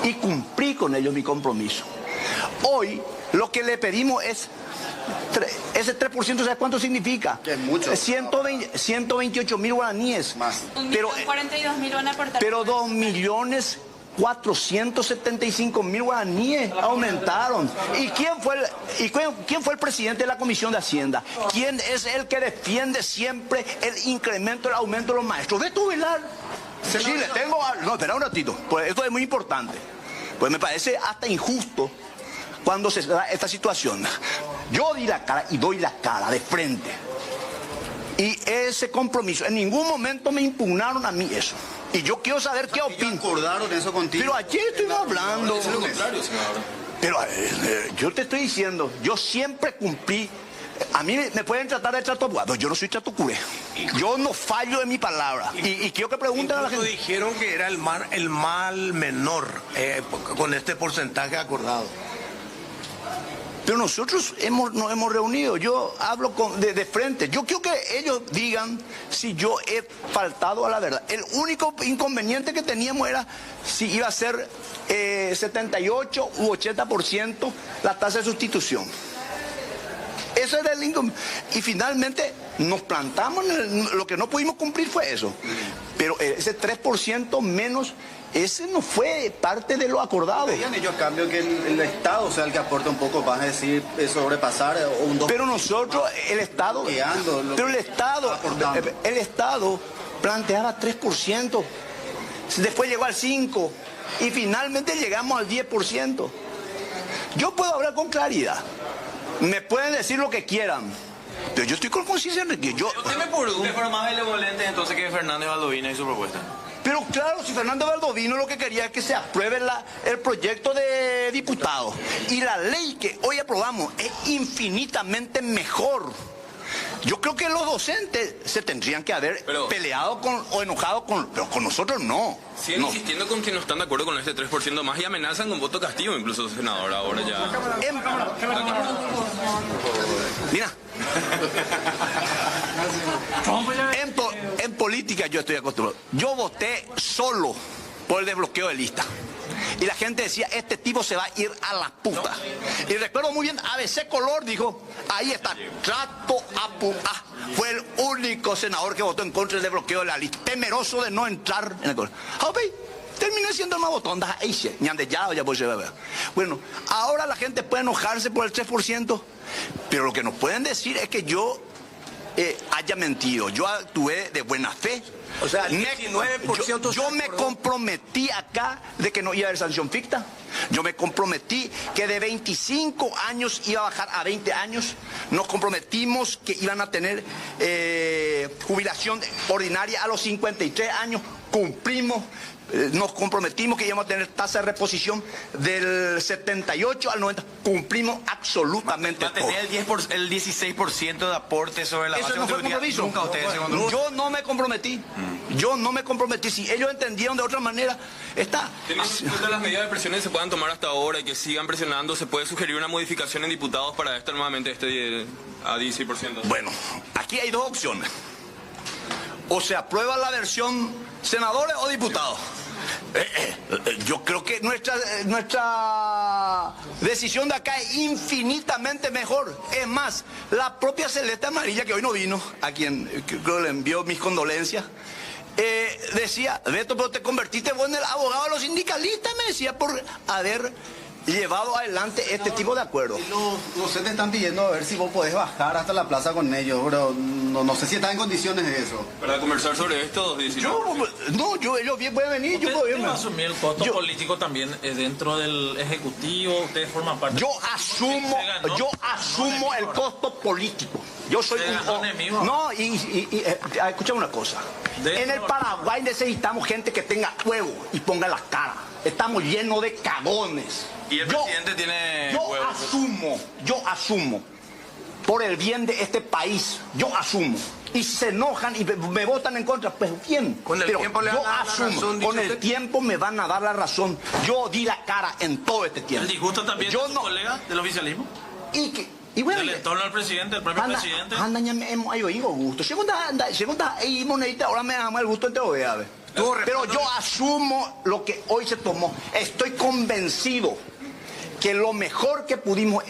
[SPEAKER 19] Y cumplí con ellos mi compromiso. Hoy Lo que le pedimos es, ese 3%, ¿sabes cuánto significa?
[SPEAKER 20] Que es mucho.
[SPEAKER 19] 128.000 guaraníes.
[SPEAKER 20] Más.
[SPEAKER 19] Pero,
[SPEAKER 18] 1.042.000 van a aportar.
[SPEAKER 19] pero 2.475.000 guaraníes aumentaron. ¿Y quién fue el presidente de la Comisión de Hacienda? ¿Quién es el que defiende siempre el incremento, el aumento de los maestros? Beto Velar. Sí, le tengo... No, espera un ratito, pues esto es muy importante. Pues me parece hasta injusto cuando se da esta situación. Yo di la cara y doy la cara de frente. Y ese compromiso, en ningún momento me impugnaron a mí eso. Y yo quiero saber qué opinan.
[SPEAKER 20] ¿Acordaron eso contigo?
[SPEAKER 19] Pero ayer estuvimos hablando.
[SPEAKER 20] Es lo contrario, senador.
[SPEAKER 19] Pero yo te estoy diciendo, yo siempre cumplí. A mí me pueden tratar de trato abogado, yo no soy trato curé. Yo no fallo en mi palabra. Y quiero que pregunten a la gente.
[SPEAKER 17] Dijeron que era el mal menor con este porcentaje acordado.
[SPEAKER 19] Pero nosotros nos hemos reunido, yo hablo de frente. Yo quiero que ellos digan si yo he faltado a la verdad. El único inconveniente que teníamos era si iba a ser 78 u 80% la tasa de sustitución. Ese era el inconveniente. Y finalmente nos plantamos, lo que no pudimos cumplir fue eso. Pero ese 3% menos... Ese no fue parte de lo acordado.
[SPEAKER 20] ¿Pedían ellos a cambio que el Estado sea el que aporte un poco más, es decir, sobrepasar un 2%?
[SPEAKER 19] Pero nosotros, el Estado... Pero el Estado planteaba 3%. Después llegó al 5%. Y finalmente llegamos al 10%. Yo puedo hablar con claridad. Me pueden decir lo que quieran. Pero yo estoy con conciencia de que yo...
[SPEAKER 23] ¿Usted me fueron más benevolentes entonces que Fernández Baldovino y su propuesta?
[SPEAKER 19] Pero claro, si Fernando Baldovino lo que quería es que se apruebe el proyecto de diputados. Y la ley que hoy aprobamos es infinitamente mejor. Yo creo que los docentes se tendrían que haber peleado o enojado pero con nosotros no.
[SPEAKER 4] Siguen insistiendo con que no están de acuerdo con este 3% más y amenazan con voto castigo, incluso senador, ahora ya.
[SPEAKER 19] Mira. En política yo estoy acostumbrado. Yo voté solo por el desbloqueo de lista. Y la gente decía, este tipo se va a ir a la puta. Y recuerdo muy bien, ABC Color dijo, ahí está, trato a puta. Fue el único senador que votó en contra del desbloqueo de la lista, temeroso de no entrar en el color. Terminé siendo el más votón. Bueno, ahora la gente puede enojarse por el 3%, pero lo que nos pueden decir es que yo haya mentido. Yo actué de buena fe.
[SPEAKER 17] O sea, 19%
[SPEAKER 19] yo me comprometí acá de que no iba a haber sanción ficta. Yo me comprometí que de 25 años iba a bajar a 20 años. Nos comprometimos que iban a tener jubilación ordinaria a los 53 años. Cumplimos. Nos comprometimos que íbamos a tener tasa de reposición del 78 al 90. Cumplimos absolutamente todo.
[SPEAKER 23] ¿Va a tener el 16% de aporte sobre la base?
[SPEAKER 19] ¿Eso no fue compromiso?
[SPEAKER 23] Nunca ustedes
[SPEAKER 19] Yo no me comprometí. Yo no me comprometí. Si ellos entendieron de otra manera, está.
[SPEAKER 4] Teniendo en cuenta las medidas de presión que se puedan tomar hasta ahora y que sigan presionando, ¿se puede sugerir una modificación en diputados para nuevamente a 16%?
[SPEAKER 19] Bueno, aquí hay dos opciones. O se aprueba la versión senadores o diputados. Yo creo que nuestra decisión de acá es infinitamente mejor. Es más, la propia Celeste Amarilla, que hoy no vino, a quien creo le envió mis condolencias, decía, Beto, pero te convertiste vos en el abogado de los sindicalistas, me decía, por haber llevado adelante este tipo de acuerdos.
[SPEAKER 20] Los docentes están pidiendo a ver si vos podés bajar hasta la plaza con ellos, pero no sé si están en condiciones de eso.
[SPEAKER 4] Para conversar sobre esto,
[SPEAKER 19] ellos pueden venir, yo puedo irme.
[SPEAKER 21] Asumir el costo político también dentro del Ejecutivo, ustedes forman parte.
[SPEAKER 19] Yo asumo el costo político. Yo soy escúchame una cosa. En el Paraguay necesitamos gente que tenga huevo y ponga la cara. Estamos llenos de cagones.
[SPEAKER 23] Y el presidente tiene
[SPEAKER 19] yo asumo por el bien de este país. Yo asumo. Y si se enojan y me votan en contra, pues bien.
[SPEAKER 23] Con el tiempo le van a dar la razón.
[SPEAKER 19] Con el tiempo me van a dar la razón. Yo di la cara en todo este tiempo.
[SPEAKER 21] ¿El disgusto también de sus colegas del oficialismo?
[SPEAKER 19] Y bueno,
[SPEAKER 21] del entorno al presidente, el propio presidente.
[SPEAKER 19] Yo digo gusto. Ahora me da el gusto entre OEA. Pero yo asumo lo que hoy se tomó. Estoy convencido que lo mejor que pudimos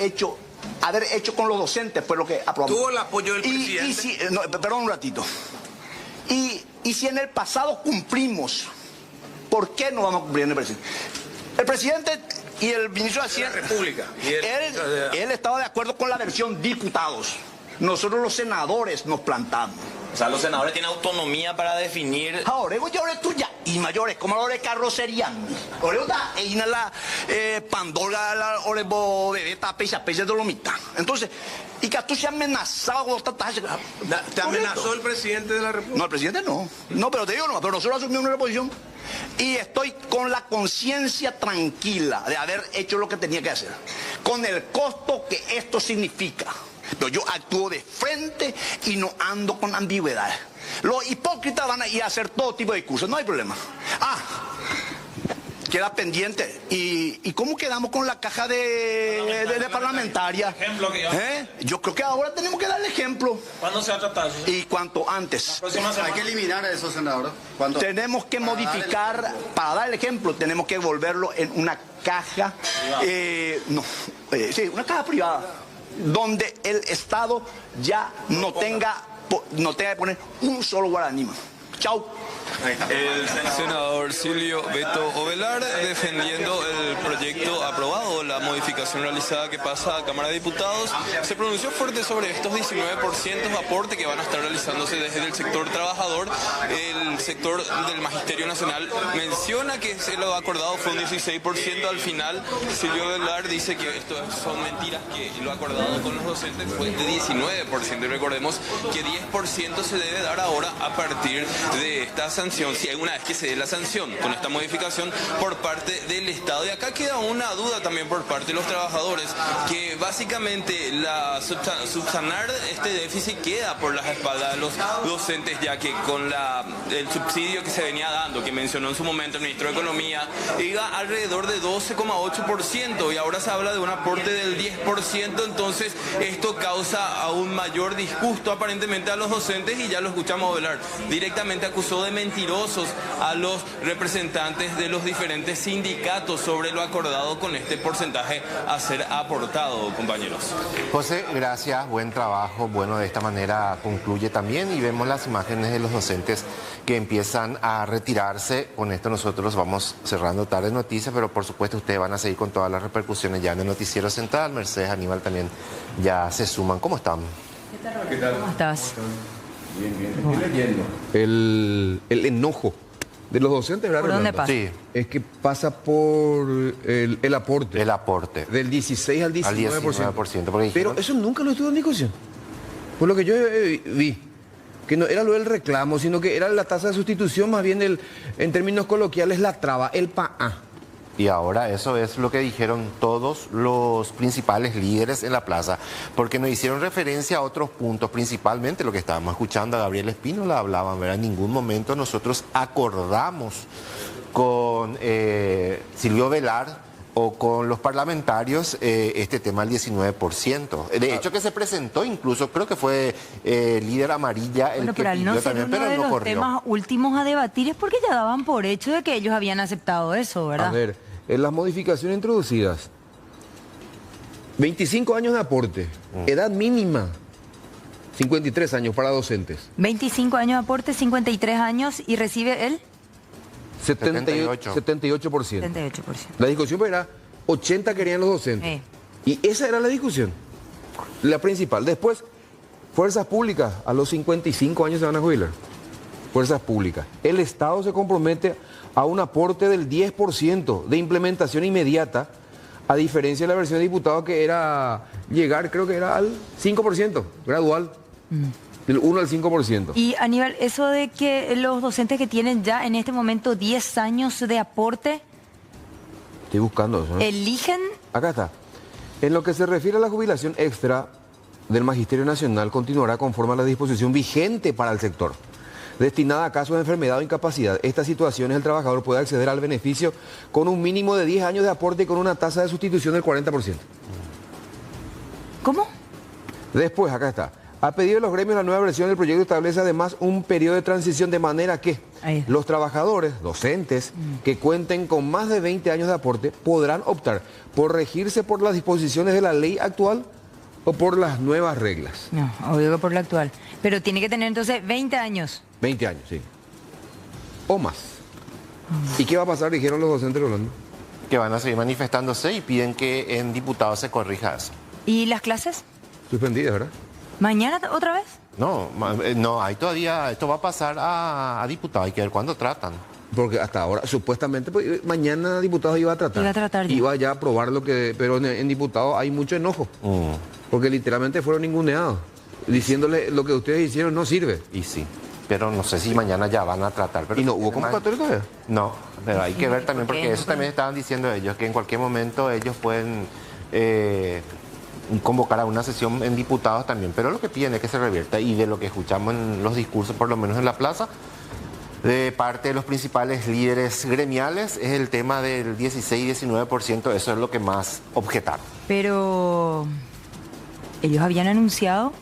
[SPEAKER 19] haber hecho con los docentes fue lo que aprobamos.
[SPEAKER 17] ¿Tuvo el apoyo del presidente?
[SPEAKER 19] Perdón un ratito. Y si en el pasado cumplimos, ¿por qué no vamos a cumplir en el presente? El presidente y el ministro de Hacienda,
[SPEAKER 17] la República.
[SPEAKER 19] Él estaba de acuerdo con la versión diputados. Nosotros los senadores nos plantamos.
[SPEAKER 23] O sea, los senadores tienen autonomía para definir...
[SPEAKER 19] Ahora, yo tuya y mayores, como ahora de carrocería. Ahora está la pandolga, la orebo bebeta, pecha de dolomita. Entonces, y que tú se amenazado con
[SPEAKER 17] ¿Te amenazó el presidente de la República?
[SPEAKER 19] No, el presidente no. No, pero te digo no, pero nosotros asumimos una posición. Y estoy con la conciencia tranquila de haber hecho lo que tenía que hacer. Con el costo que esto significa. Pero yo actúo de frente y no ando con ambigüedad. Los hipócritas van a ir a hacer todo tipo de discursos, no hay problema. Queda pendiente. ¿Y cómo quedamos con la caja de parlamentaria? Yo creo que ahora tenemos que darle ejemplo.
[SPEAKER 21] ¿Cuándo se va a tratar?
[SPEAKER 19] Y cuanto antes.
[SPEAKER 20] Hay que eliminar a esos senadores.
[SPEAKER 19] Tenemos que modificar, para dar el ejemplo, tenemos que volverlo en una caja, una caja privada, donde el Estado ya no tenga que poner un solo guaraní más. Chau.
[SPEAKER 4] El senador Silvio Beto Ovelar defendiendo el proyecto aprobado, la modificación realizada que pasa a Cámara de Diputados, se pronunció fuerte sobre estos 19% de aporte que van a estar realizándose desde el sector trabajador. El sector del Magisterio Nacional menciona que lo acordado fue un 16%. Al final, Silvio Ovelar dice que esto son mentiras, que lo acordado con los docentes fue de 19%. Y recordemos que 10% se debe dar ahora a partir de esta sanción, si hay una vez que se dé la sanción con esta modificación por parte del Estado. Y acá queda una duda también por parte de los trabajadores, que básicamente subsanar este déficit queda por las espaldas de los docentes, ya que con el subsidio que se venía dando, que mencionó en su momento el ministro de Economía, iba alrededor de 12,8% y ahora se habla de un aporte del 10%, entonces esto causa aún mayor disgusto aparentemente a los docentes, y ya lo escuchamos hablar. Directamente acusó de mentirosos a los representantes de los diferentes sindicatos sobre lo acordado con este porcentaje a ser aportado, compañeros.
[SPEAKER 2] José, gracias, buen trabajo. Bueno, de esta manera concluye también y vemos las imágenes de los docentes que empiezan a retirarse. Con esto nosotros vamos cerrando Tarde Noticias, pero por supuesto ustedes van a seguir con todas las repercusiones ya en el Noticiero Central. Mercedes, Aníbal también ya se suman. ¿Cómo están?
[SPEAKER 13] ¿Qué tal? ¿Cómo estás?
[SPEAKER 9] Bien. Estoy leyendo. El enojo de los docentes, ¿verdad?
[SPEAKER 13] ¿Por dónde pasa?
[SPEAKER 9] Sí. Es que pasa por el aporte.
[SPEAKER 2] El aporte.
[SPEAKER 9] Del 16 al 19%.
[SPEAKER 2] Pero
[SPEAKER 9] eso nunca lo estuvo en discusión. Por lo que yo vi. Que no era lo del reclamo, sino que era la tasa de sustitución, más bien en términos coloquiales, la traba, el PA.
[SPEAKER 2] Y ahora eso es lo que dijeron todos los principales líderes en la plaza, porque nos hicieron referencia a otros puntos, principalmente lo que estábamos escuchando a Gabriel Espínola, hablaban, ¿verdad? En ningún momento nosotros acordamos con Silvio Ovelar o con los parlamentarios este tema del 19%. De hecho que se presentó incluso, creo que fue líder Amarilla el que pidió también, pero no corrió.
[SPEAKER 13] Los temas últimos a debatir es porque ya daban por hecho de que ellos habían aceptado eso, ¿verdad?
[SPEAKER 9] A ver, en las modificaciones introducidas, 25 años de aporte, edad mínima, 53 años para docentes.
[SPEAKER 13] 25 años de aporte, 53 años y recibe él
[SPEAKER 9] 78%. La discusión era 80 querían los docentes. Y esa era la discusión, la principal. Después, fuerzas públicas, a los 55 años se van a jubilar. Fuerzas públicas. El Estado se compromete a un aporte del 10% de implementación inmediata, a diferencia de la versión de diputado que era llegar, creo que era al 5%, gradual. Del 1 al 5%.
[SPEAKER 13] Y Aníbal, eso de que los docentes que tienen ya en este momento 10 años de aporte...
[SPEAKER 9] Estoy buscando eso, ¿no?
[SPEAKER 13] ¿Eligen?
[SPEAKER 9] Acá está. En lo que se refiere a la jubilación extra del Magisterio Nacional, continuará conforme a la disposición vigente para el sector, destinada a casos de enfermedad o incapacidad. Estas situaciones el trabajador puede acceder al beneficio con un mínimo de 10 años de aporte y con una tasa de sustitución del 40%.
[SPEAKER 13] ¿Cómo?
[SPEAKER 9] Después, acá está. A pedido de los gremios, la nueva versión del proyecto establece además un periodo de transición de manera que los trabajadores, docentes, que cuenten con más de 20 años de aporte podrán optar por regirse por las disposiciones de la ley actual o por las nuevas reglas.
[SPEAKER 10] No, obvio que por la actual. Pero tiene que tener entonces 20 años.
[SPEAKER 9] 20 años, sí. O más. ¿Y qué va a pasar? Dijeron los docentes, Rolando.
[SPEAKER 2] Que van a seguir manifestándose y piden que en diputados se corrija eso.
[SPEAKER 10] ¿Y las clases?
[SPEAKER 9] Suspendidas, ¿verdad?
[SPEAKER 10] ¿Mañana otra vez?
[SPEAKER 2] No, hay todavía, esto va a pasar a diputados, hay que ver cuándo tratan.
[SPEAKER 9] Porque hasta ahora, supuestamente, pues, mañana diputados iba a tratar. Iba ya a aprobar lo que... Pero en diputados hay mucho enojo. Porque literalmente fueron ninguneados. Diciéndole lo que ustedes hicieron no sirve.
[SPEAKER 2] Y sí. Pero no sé si mañana ya van a tratar. Pero
[SPEAKER 9] ¿y no hubo convocatoria todavía?
[SPEAKER 2] No, pero hay que ver también, porque eso también estaban diciendo ellos, que en cualquier momento ellos pueden convocar a una sesión en diputados también. Pero lo que piden es que se revierta, y de lo que escuchamos en los discursos, por lo menos en la plaza, de parte de los principales líderes gremiales, es el tema del 16 y 19%, eso es lo que más objetaron.
[SPEAKER 10] Pero ellos habían anunciado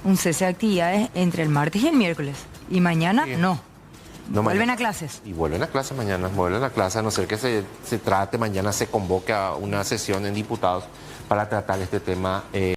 [SPEAKER 10] un cese de actividades entre el martes y el miércoles. Y mañana no. Vuelven a clases.
[SPEAKER 2] Y vuelven a clases mañana, vuelven a clases, a no ser que se trate, mañana se convoque a una sesión en diputados para tratar este tema.